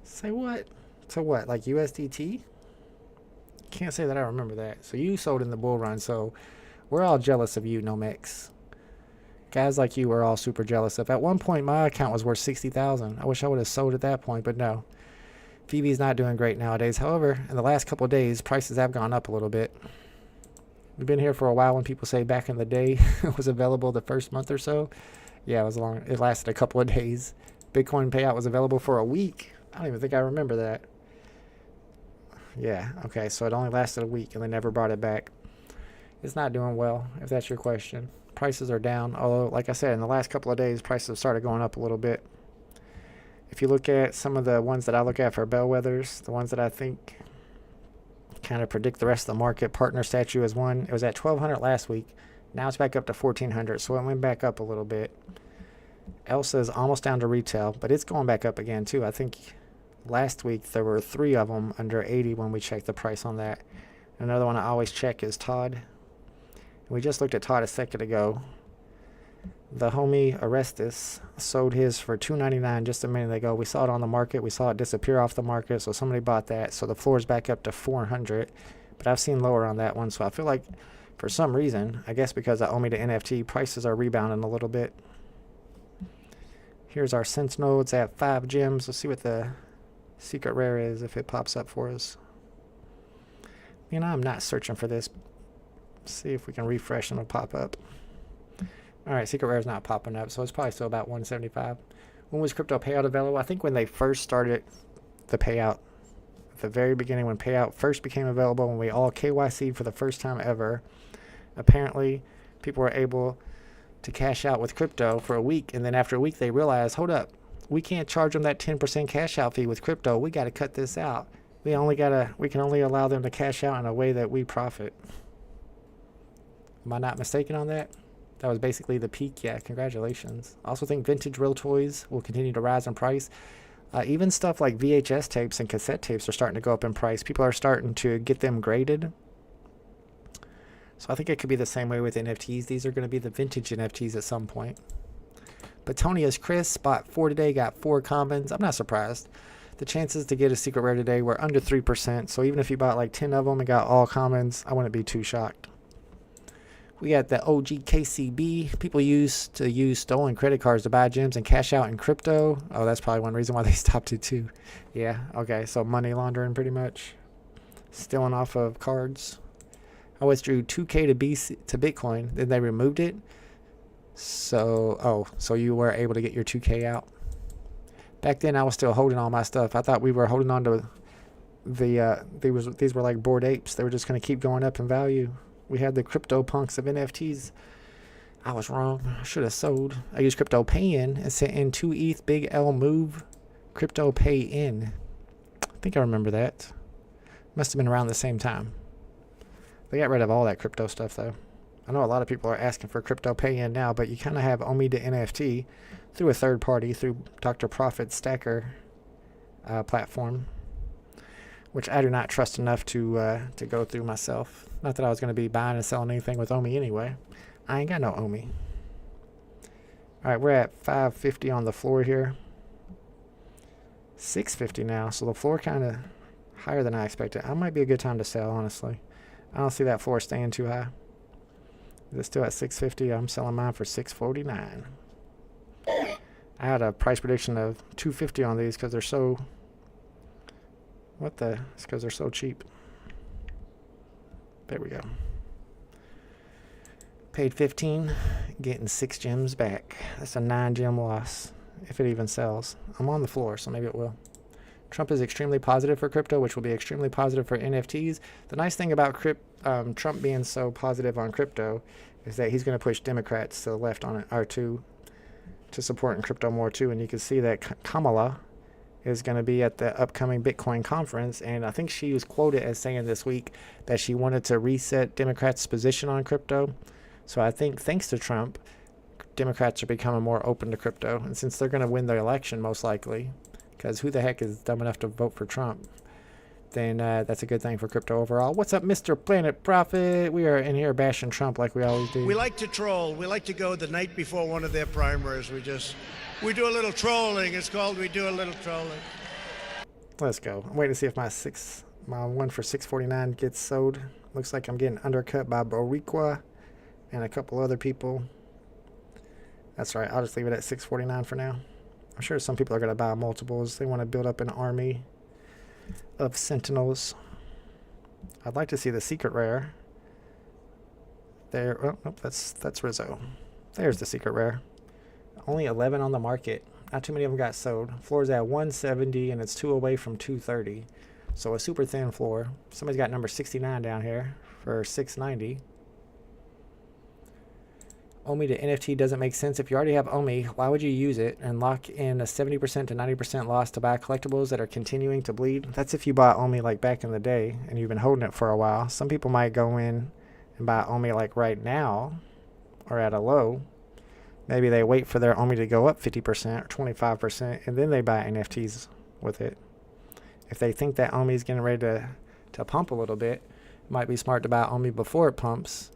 Say what? To what? Like USDT? Can't say that I remember that. So you sold in the bull run, so we're all jealous of you, Nomex. Guys like you were all super jealous of. At one point, my account was worth 60,000. I wish I would have sold at that point, but no. VeVe's not doing great nowadays. However, in the last couple of days, prices have gone up a little bit. We've been here for a while when people say back in the day it was available the first month or so. Yeah, it was long. It lasted a couple of days. Bitcoin payout was available for a week. I don't even think I remember that. Yeah, okay, so it only lasted a week and they never brought it back. It's not doing well, if that's your question. Prices are down, although, like I said, in the last couple of days, prices have started going up a little bit. If you look at some of the ones that I look at for bellwethers, the ones that I think kind of predict the rest of the market, Partner Statue is one. It was at 1,200 last week. Now it's back up to 1,400, so it went back up a little bit. Elsa is almost down to retail, but it's going back up again, too. I think last week there were 3 of them under 80 when we checked the price on that. Another one I always check is Todd. We just looked at Todd a second ago. The homie Arestus sold his for $2.99 just a minute ago. We saw it on the market. We saw it disappear off the market, so somebody bought that. So the floor is back up to 400, but I've seen lower on that one. So I feel like for some reason, I guess because I owe me the NFT, prices are rebounding a little bit. Here's our Sentinel. It's at 5 gems. Let's see what the secret rare is if it pops up for us. You know, I'm not searching for this. Let's see if we can refresh and it'll pop up. Alright, secret rare is not popping up, so it's probably still about 175. When was crypto payout available? I think when they first started the payout. At the very beginning, when payout first became available, when we all KYC'd for the first time ever, apparently people were able to cash out with crypto for a week, and then after a week they realized, hold up, we can't charge them that 10% cash out fee with crypto. We got to cut this out. We can only allow them to cash out in a way that we profit. Am I not mistaken on that? That was basically the peak. Yeah, congratulations. I also think vintage real toys will continue to rise in price. Even stuff like VHS tapes and cassette tapes are starting to go up in price. People are starting to get them graded. So I think it could be the same way with NFTs. These are going to be the vintage NFTs at some point. Petonia's Chris bought 4 today, got 4 commons. I'm not surprised. The chances to get a secret rare today were under 3%, so even if you bought like 10 of them and got all commons, I wouldn't be too shocked. We got the OG KCB. People used to use stolen credit cards to buy gems and cash out in crypto. Oh, that's probably one reason why they stopped it too. Yeah, okay, so money laundering pretty much. Stealing off of cards. I withdrew 2K to Bitcoin, then they removed it. So you were able to get your 2K out. Back then, I was still holding all my stuff. I thought we were holding on to these were like bored apes. They were just going to keep going up in value. We had the crypto punks of NFTs. I was wrong. I should have sold. I used crypto pay in and sent in 2 ETH big L move. Crypto pay in. I think I remember that. Must have been around the same time. They got rid of all that crypto stuff though. I know a lot of people are asking for crypto pay in now, but you kind of have OMI to NFT through a third party, through Dr. Profit Stacker platform, which I do not trust enough to go through myself. Not that I was going to be buying and selling anything with OMI anyway. I ain't got no OMI. All right, we're at 550 on the floor here. 650 now, so the floor kind of higher than I expected. I might be a good time to sell, honestly. I don't see that floor staying too high. It's still at 650. I'm selling mine for 649. I had a price prediction of 250 on these because they're so... It's because they're so cheap. There we go. Paid 15, getting 6 gems back. That's a 9 gem loss, if it even sells. I'm on the floor, so maybe it will. Trump is extremely positive for crypto, which will be extremely positive for NFTs. The nice thing about Trump being so positive on crypto is that he's going to push Democrats to the left on it, or to support in crypto more too. And you can see that Kamala is going to be at the upcoming Bitcoin conference, and I think she was quoted as saying this week that she wanted to reset Democrats' position on crypto. So I think thanks to Trump, Democrats are becoming more open to crypto, and since they're going to win the election most likely, because who the heck is dumb enough to vote for Trump, then that's a good thing for crypto overall. What's up, Mr. Planet Profit? We are in here bashing Trump like we always do. We like to troll. We like to go the night before one of their primaries. We do a little trolling. It's called we do a little trolling. Let's go. I'm waiting to see if my one for 649 gets sold. Looks like I'm getting undercut by Boriqua and a couple other people. That's right. I'll just leave it at 649 for now. I'm sure some people are going to buy multiples. They want to build up an army of Sentinels. I'd like to see the secret rare. There. Oh, nope, that's Rizzo. There's the secret rare. Only 11 on the market. Not too many of them got sold. Floor's at 170 and it's 2 away from 230. So a super thin floor. Somebody's got number 69 down here for 690. OMI to NFT doesn't make sense. If you already have OMI, why would you use it and lock in a 70% to 90% loss to buy collectibles that are continuing to bleed? That's if you bought OMI like back in the day and you've been holding it for a while. Some people might go in and buy OMI like right now or at a low. Maybe they wait for their OMI to go up 50% or 25% and then they buy NFTs with it. If they think that OMI is getting ready to pump a little bit, it might be smart to buy OMI before it pumps.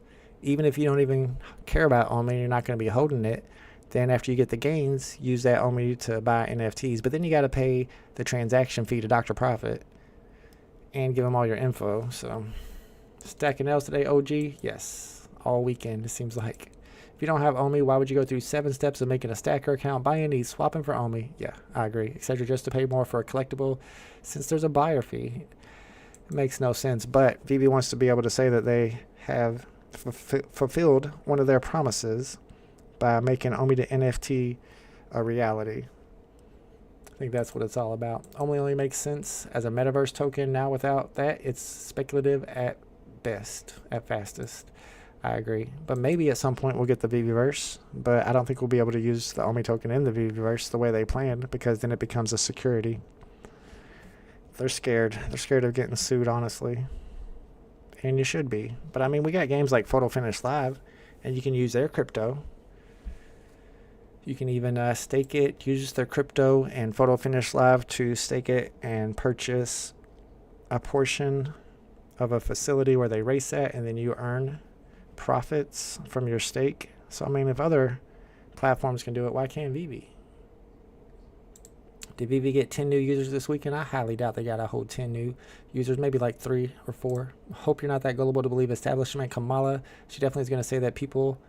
Even if you don't even care about OMI, you're not going to be holding it, then after you get the gains, use that OMI to buy NFTs. But then you got to pay the transaction fee to Dr. Profit and give them all your info. So, stacking L's today, OG? Yes. All weekend, it seems like. If you don't have OMI, why would you go through 7 steps of making a stacker account, buying these, swapping for OMI? Yeah, I agree. Etc. just to pay more for a collectible since there's a buyer fee. It makes no sense. But VeVe wants to be able to say that they have fulfilled one of their promises by making OMI to NFT a reality. I think that's what it's all about. OMI only makes sense as a metaverse token. Now without that, it's speculative at best, at fastest. I agree. But maybe at some point we'll get the VeVeverse, but I don't think we'll be able to use the OMI token in the VeVeverse the way they planned, because then it becomes a security. They're scared. They're scared of getting sued, honestly. And you should be. But I mean, we got games like Photo Finish Live, and you can use their crypto. You can even stake it, use their crypto and Photo Finish Live to stake it and purchase a portion of a facility where they race at, and then you earn profits from your stake. So I mean, if other platforms can do it. Why can't VeVe? Did VeVe get 10 new users this weekend? I highly doubt they got a whole 10 new users, maybe like 3 or 4. Hope you're not that gullible to believe establishment Kamala. She definitely is going to say that people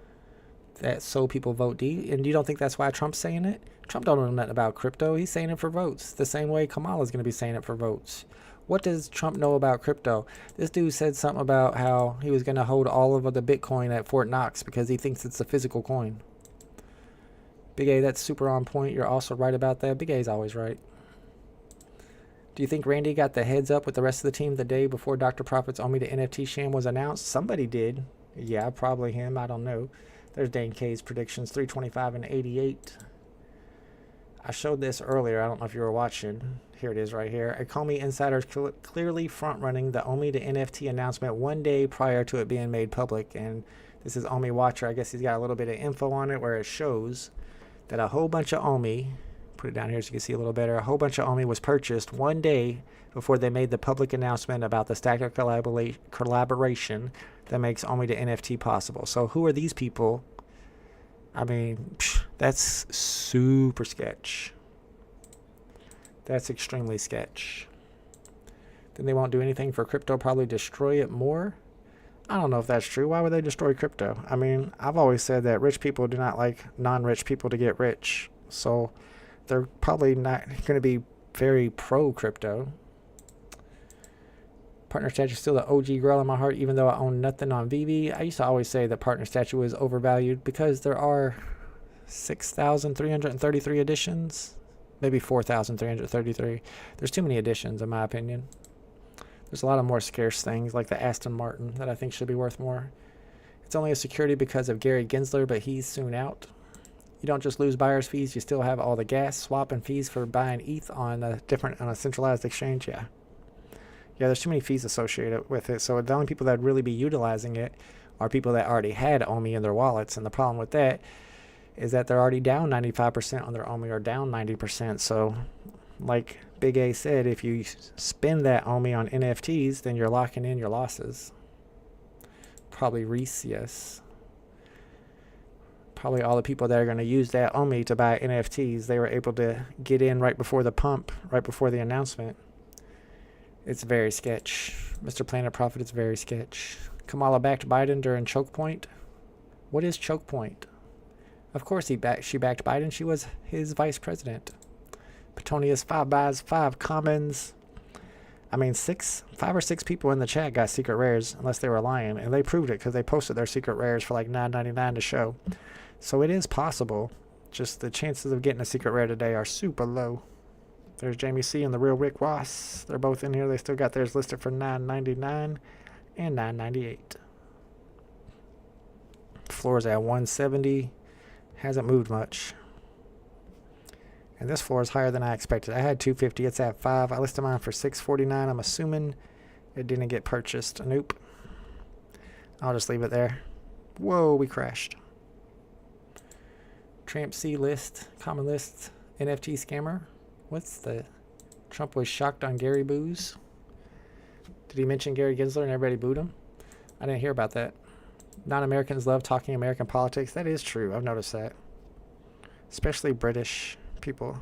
vote D. And you don't think that's why Trump's saying it? Trump don't know nothing about crypto. He's saying it for votes. The same way Kamala's going to be saying it for votes. What does Trump know about crypto? This dude said something about how he was going to hold all of the Bitcoin at Fort Knox because he thinks it's a physical coin. Big A, that's super on point. You're also right about that. Big A's always right. Do you think Randy got the heads up with the rest of the team the day before Dr. Profit's Omi to NFT sham was announced? Somebody did. Yeah, probably him. I don't know. There's Dane K's predictions, 325 and 88. I showed this earlier. I don't know if you were watching. Here it is right here. A Comey insider is clearly front-running the Omi to NFT announcement one day prior to it being made public. And this is Omi Watcher. I guess he's got a little bit of info on it where it shows that a whole bunch of Omi, put it down here so you can see a little better, a whole bunch of Omi was purchased one day before they made the public announcement about the stack of collaboration that makes Omi to NFT possible. So who are these people? I mean, that's super sketch. That's extremely sketch. Then they won't do anything for crypto, probably destroy it more. I don't know if that's true. Why would they destroy crypto? I mean, I've always said that rich people do not like non-rich people to get rich. So they're probably not going to be very pro-crypto. Partner statue is still the OG girl in my heart, even though I own nothing on VeVe. I used to always say that partner statue is overvalued because there are 6,333 editions. Maybe 4,333. There's too many editions, in my opinion. There's a lot of more scarce things, like the Aston Martin, that I think should be worth more. It's only a security because of Gary Gensler, but he's soon out. You don't just lose buyer's fees, you still have all the gas, swap, and fees for buying ETH on a centralized exchange. Yeah, there's too many fees associated with it, so the only people that would really be utilizing it are people that already had OMI in their wallets, and the problem with that is that they're already down 95% on their OMI or down 90%, so like Big A said, if you spend that OMI on NFTs, then you're locking in your losses. Probably Reese, yes. Probably all the people that are going to use that OMI to buy NFTs, they were able to get in right before the pump, right before the announcement. It's very sketch. Mr. Planet Profit, it's very sketch. Kamala backed Biden during choke point. What is choke point? Of course she backed Biden. She was his vice president. Petonius, 5 buys, 5 commons. I mean, 5 or 6 people in the chat got secret rares, unless they were lying, and they proved it because they posted their secret rares for like $9.99 to show. So it is possible. Just the chances of getting a secret rare today are super low. There's Jamie C and the real Rick Ross. They're both in here. They still got theirs listed for $9.99 and $9.98. Floor's at 170. Hasn't moved much. And this floor is higher than I expected. I had 250. It's at 5. I listed mine for 649. I'm assuming it didn't get purchased. Nope. I'll just leave it there. Whoa, we crashed. Tramp C list. Common list. NFT scammer. What's the... Trump was shocked on Gary Booze. Did he mention Gary Gensler and everybody booed him? I didn't hear about that. Non-Americans love talking American politics. That is true. I've noticed that. Especially British people.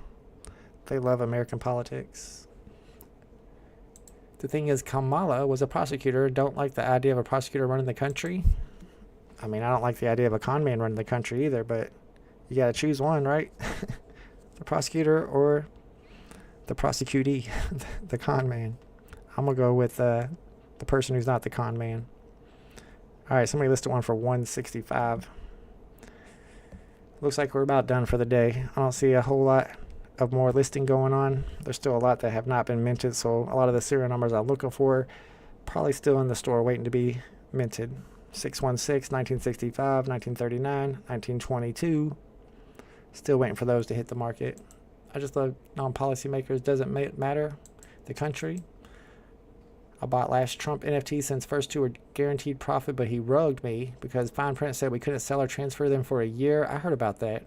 They love American politics. The thing is, Kamala was a prosecutor. Don't like the idea of a prosecutor running the country. I mean, I don't like the idea of a con man running the country either, but you got to choose one, right? The prosecutor or the prosecutee, the con man. I'm going to go with the person who's not the con man. All right, somebody listed one for 165. Looks like we're about done for the day. I don't see a whole lot of more listing going on. There's still a lot that have not been minted, so a lot of the serial numbers I'm looking for probably still in the store waiting to be minted. 616, 1965, 1939, 1922. Still waiting for those to hit the market. I just love non-policymakers. Doesn't matter the country. I bought last Trump NFT since first 2 were guaranteed profit, but he rugged me because fine print said we couldn't sell or transfer them for a year. I heard about that.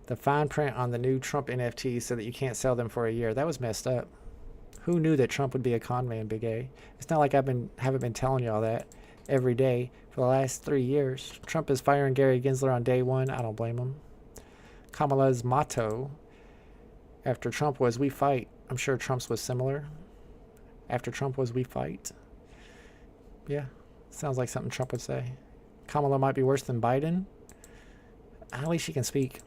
The fine print on the new Trump NFT said that you can't sell them for a year. That was messed up. Who knew that Trump would be a con man, Big A? It's not like haven't been telling y'all that every day for the last 3 years. Trump is firing Gary Gensler on day 1. I don't blame him. Kamala's motto after Trump was "We fight." I'm sure Trump's was similar. After Trump was "We fight." Yeah, sounds like something Trump would say. Kamala might be worse than Biden. At least she can speak.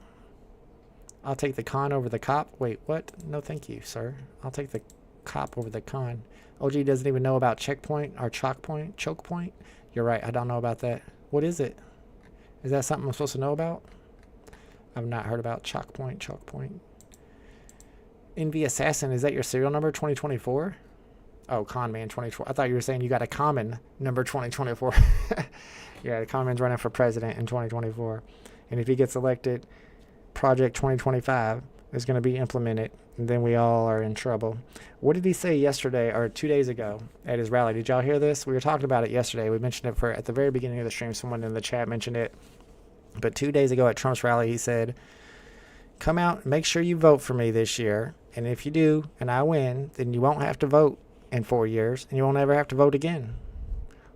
I'll take the con over the cop. Wait, what? No, thank you, sir. I'll take the cop over the con. OG doesn't even know about checkpoint or choke point. You're right. I don't know about that. What is it? Is that something I'm supposed to know about? I've not heard about choke point. Envy Assassin, is that your serial number 2024? Oh, Conman 2024. I thought you were saying you got a common number 2024. Yeah, the Conman's running for president in 2024. And if he gets elected, Project 2025 is going to be implemented. And then we all are in trouble. What did he say yesterday or 2 days ago at his rally? Did y'all hear this? We were talking about it yesterday. We mentioned it at the very beginning of the stream. Someone in the chat mentioned it. But 2 days ago at Trump's rally, he said, come out and make sure you vote for me this year. And if you do, and I win, then you won't have to vote in 4 years, and you won't ever have to vote again.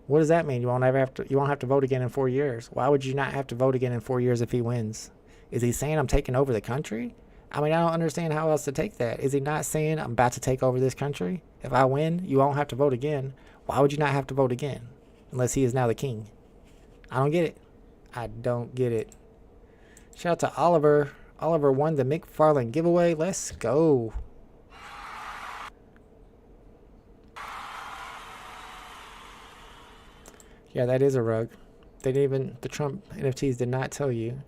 What does that mean? You won't have to vote again in 4 years. Why would you not have to vote again in 4 years if he wins? Is he saying I'm taking over the country? I mean, I don't understand how else to take that. Is he not saying I'm about to take over this country? If I win, you won't have to vote again. Why would you not have to vote again? Unless he is now the king. I don't get it. I don't get it. Shout out to Oliver. Oliver won the McFarlane giveaway. Let's go. Yeah, that is a rug. The Trump NFTs did not tell you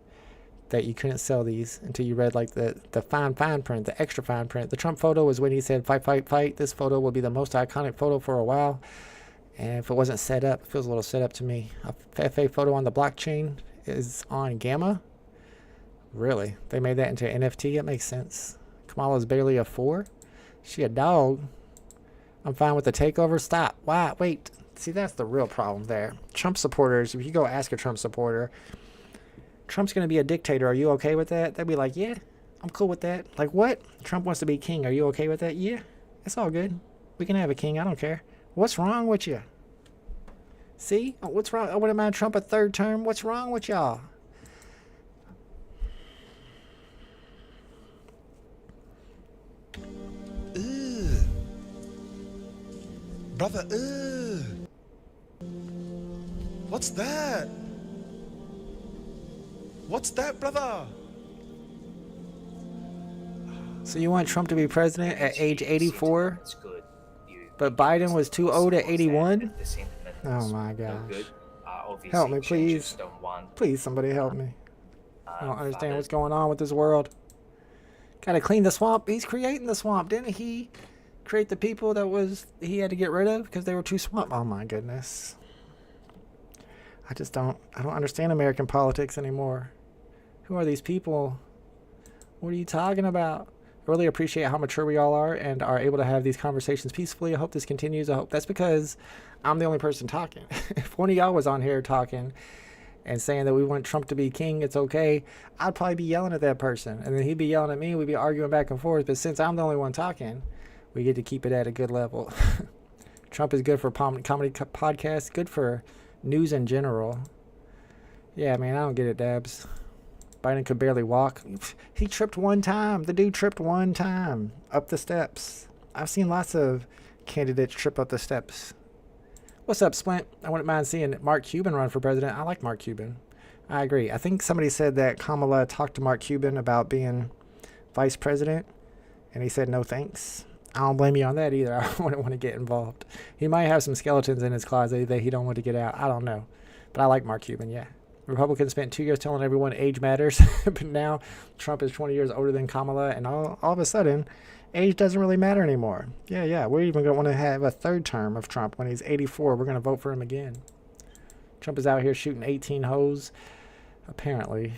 that you couldn't sell these until you read like the fine print, the extra fine print. The Trump photo was when he said fight, fight, fight. This photo will be the most iconic photo for a while. And if it wasn't set up, it feels a little set up to me. A FA photo on the blockchain is on Gamma. Really? They made that into an NFT? It makes sense. Kamala's barely a 4. She a dog. I'm fine with the takeover. Stop. Why? Wait. See, that's the real problem there. Trump supporters, if you go ask a Trump supporter, Trump's going to be a dictator. Are you okay with that? They'd be like, yeah, I'm cool with that. Like, what? Trump wants to be king. Are you okay with that? Yeah, it's all good. We can have a king. I don't care. What's wrong with you? See? What's wrong? I wouldn't mind Trump a third term. What's wrong with y'all? Brother, what's that? What's that, brother? So you want Trump to be president at age 84? But Biden was too old at 81? Oh my gosh. Help me, please. Please, somebody help me. I don't understand what's going on with this world. Gotta clean the swamp. He's creating the swamp. Didn't he create the people he had to get rid of because they were too swamp? Oh my goodness. I don't understand American politics anymore. Who are these people? What are you talking about? I really appreciate how mature we all are and are able to have these conversations peacefully. I hope this continues. I hope that's because I'm the only person talking. If one of y'all was on here talking and saying that we want Trump to be king, it's okay, I'd probably be yelling at that person. And then he'd be yelling at me. We'd be arguing back and forth. But since I'm the only one talking, we get to keep it at a good level. Trump is good for comedy podcasts, good for news in general. Yeah, man, I don't get it, Dabs. Biden could barely walk. He tripped one time. The dude tripped one time up the steps. I've seen lots of candidates trip up the steps. What's up, Splint? I wouldn't mind seeing Mark Cuban run for president. I like Mark Cuban. I agree. I think somebody said that Kamala talked to Mark Cuban about being vice president, and he said no thanks. I don't blame you on that either. I wouldn't want to get involved. He might have some skeletons in his closet that he don't want to get out. I don't know. But I like Mark Cuban, yeah. Republicans spent 2 years telling everyone age matters, but now Trump is 20 years older than Kamala, and all of a sudden, age doesn't really matter anymore. Yeah, we're even going to want to have a third term of Trump. When he's 84, we're going to vote for him again. Trump is out here shooting 18 hoes, apparently.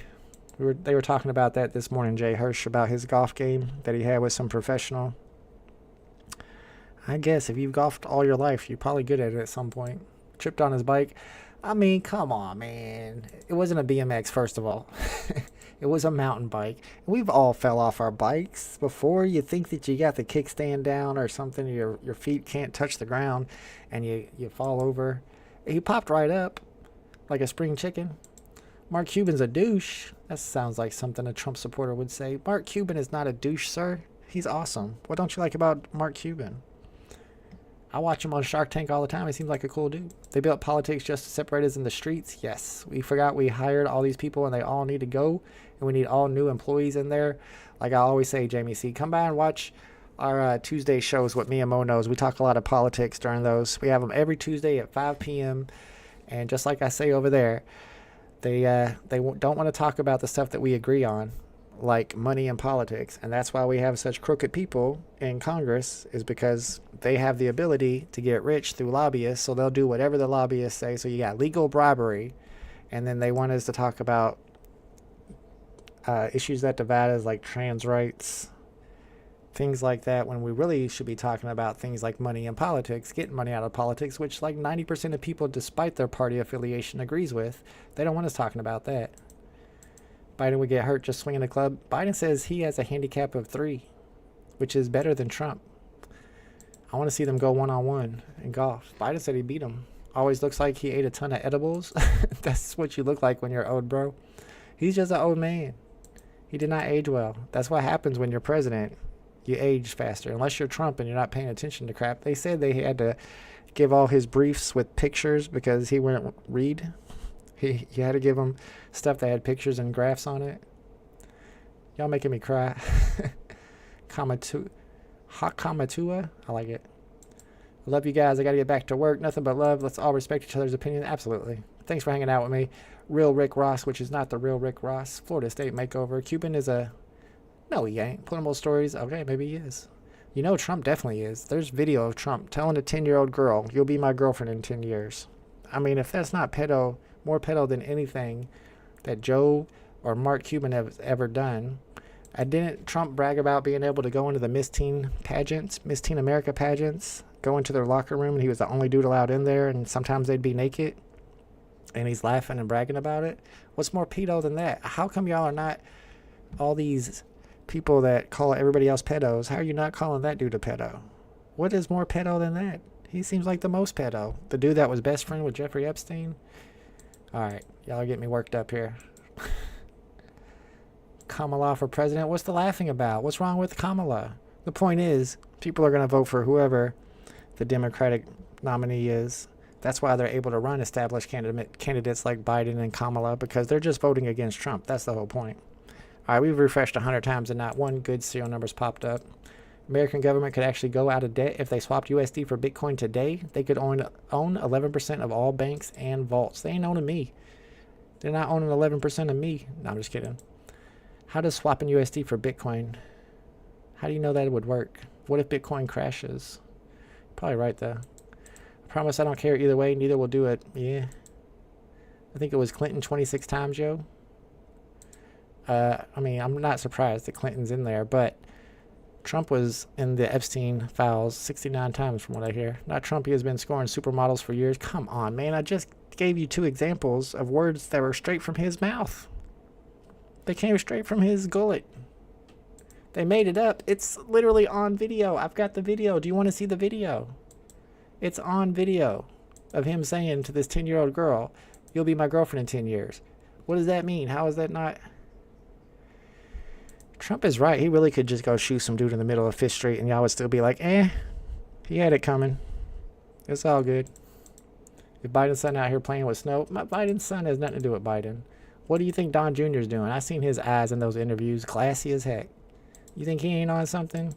They were talking about that this morning, Jay Hirsch, about his golf game that he had with some professional. I guess if you've golfed all your life, you're probably good at it at some point. Tripped on his bike. I mean, come on, man. It wasn't a BMX, first of all. It was a mountain bike. We've all fell off our bikes before. You think that you got the kickstand down or something. Your feet can't touch the ground, and you fall over. He popped right up like a spring chicken. Mark Cuban's a douche. That sounds like something a Trump supporter would say. Mark Cuban is not a douche, sir. He's awesome. What don't you like about Mark Cuban? I watch him on Shark Tank all the time. He seems like a cool dude. They built politics just to separate us in the streets. Yes. We forgot we hired all these people and they all need to go. And we need all new employees in there. Like I always say, Jamie C., come by and watch our Tuesday shows with me and Mo Knows. We talk a lot of politics during those. We have them every Tuesday at 5 p.m. And just like I say over there, they don't want to talk about the stuff that we agree on, like money and politics. And that's why we have such crooked people in Congress, is because they have the ability to get rich through lobbyists. So they'll do whatever the lobbyists say. So you got legal bribery. And then they want us to talk about issues that divide us, like trans rights, things like that, when we really should be talking about things like money and politics, getting money out of politics, which like 90% of people, despite their party affiliation, agrees with. They don't want us talking about that. Biden would get hurt just swinging a club. Biden says he has a handicap of 3, which is better than Trump. I want to see them go one-on-one in golf. Biden said he beat him. Always looks like he ate a ton of edibles. That's what you look like when you're old, bro. He's just an old man. He did not age well. That's what happens when you're president. You age faster, unless you're Trump and you're not paying attention to crap. They said they had to give all his briefs with pictures because he wouldn't read. He had to give them stuff that had pictures and graphs on it. Y'all making me cry. Hot Kamatua. I like it. I love you guys. I got to get back to work. Nothing but love. Let's all respect each other's opinion. Absolutely. Thanks for hanging out with me. Real Rick Ross, which is not the real Rick Ross. Florida State Makeover. Cuban is a... No, he ain't. Political stories. Okay, maybe he is. You know, Trump definitely is. There's video of Trump telling a 10-year-old girl, you'll be my girlfriend in 10 years. I mean, if that's not pedo, more pedo than anything that Joe or Mark Cuban have ever done. Didn't Trump brag about being able to go into the Miss Teen pageants, Miss Teen America pageants, go into their locker room, and he was the only dude allowed in there, and sometimes they'd be naked, and he's laughing and bragging about it? What's more pedo than that? How come y'all are not all these people that call everybody else pedos? How are you not calling that dude a pedo? What is more pedo than that? He seems like the most pedo. The dude that was best friend with Jeffrey Epstein. Alright, y'all are getting me worked up here. Kamala for president? What's the laughing about? What's wrong with Kamala? The point is, people are going to vote for whoever the Democratic nominee is. That's why they're able to run established candidates like Biden and Kamala, because they're just voting against Trump. That's the whole point. All right, we've refreshed 100 times and not one good serial number's popped up. American government could actually go out of debt if they swapped USD for Bitcoin today. They could own 11% of all banks and vaults. They ain't owning me. They're not owning 11% of me. No, I'm just kidding. How does swapping USD for Bitcoin? How do you know that it would work? What if Bitcoin crashes? Probably right, though. I promise I don't care either way. Neither will do it. Yeah. I think it was Clinton 26 times, Joe. I mean, I'm not surprised that Clinton's in there, but Trump was in the Epstein files 69 times from what I hear. Not Trump. He has been scoring supermodels for years. Come on, man. I just gave you 2 examples of words that were straight from his mouth. They came straight from his gullet. They made it up. It's literally on video. I've got the video. Do you want to see the video? It's on video of him saying to this 10-year-old girl, you'll be my girlfriend in 10 years. What does that mean? How is that not... Trump is right. He really could just go shoot some dude in the middle of 5th Street and y'all would still be like, he had it coming. It's all good. If Biden's son out here playing with snow, Biden's son has nothing to do with Biden. What do you think Don Jr. is doing? I seen his eyes in those interviews. Classy as heck. You think he ain't on something?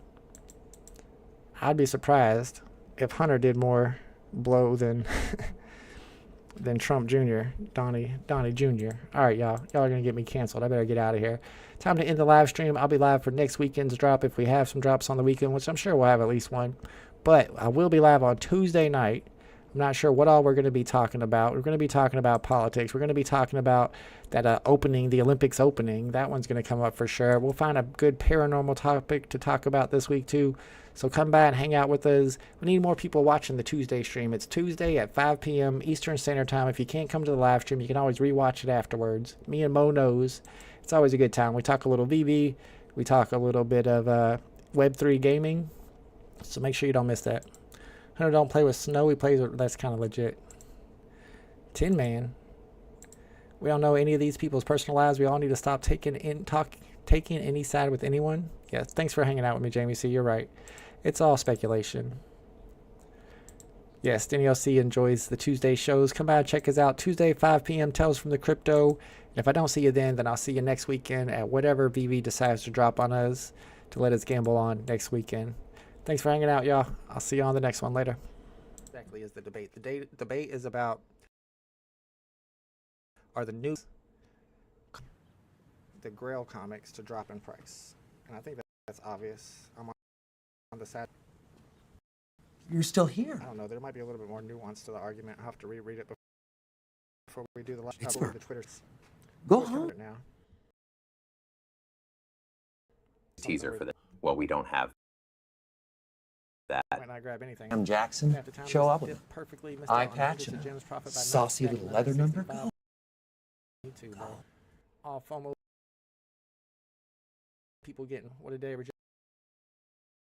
I'd be surprised if Hunter did more blow than than Trump Jr., Donnie Jr. All right, y'all. Y'all are going to get me canceled. I better get out of here. Time to end the live stream. I'll be live for next weekend's drop if we have some drops on the weekend, which I'm sure we'll have at least one. But I will be live on Tuesday night. I'm not sure what all we're going to be talking about. We're going to be talking about politics. We're going to be talking about that opening, the Olympics opening. That one's going to come up for sure. We'll find a good paranormal topic to talk about this week too. So come by and hang out with us. We need more people watching the Tuesday stream. It's Tuesday at 5 p.m. Eastern Standard Time. If you can't come to the live stream, you can always rewatch it afterwards. Me and Mo knows. It's always a good time. We talk a little VeVe. We talk a little bit of Web3 gaming. So make sure you don't miss that. Hunter don't play with snow. He plays with, that's kind of legit. Tin Man. We don't know any of these people's personal lives. We all need to stop taking any side with anyone. Yes, thanks for hanging out with me, Jamie C. You're right. It's all speculation. Yes, Denny LC enjoys the Tuesday shows. Come by and check us out. Tuesday, 5 p.m. Tales from the Crypto. And if I don't see you then I'll see you next weekend at whatever VeVe decides to drop on us to let us gamble on next weekend. Thanks for hanging out, y'all. I'll see you on the next one later. Exactly is the debate. The debate is about, are the new the Grail comics to drop in price? And I think that's obvious. I'm on the side. You're still here. I don't know. There might be a little bit more nuance to the argument. I'll have to reread it before we do the last It's couple of the Twitter. Go home. Now. Teaser for this. Well, we don't have that. Might not grab anything. I'm Jackson. At the time, Show this up with dip perfectly missed eye out on patch hundreds of and gems profit by saucy not little stacking leather number. 65. Go. YouTube, bro. All FOMO people getting what a day.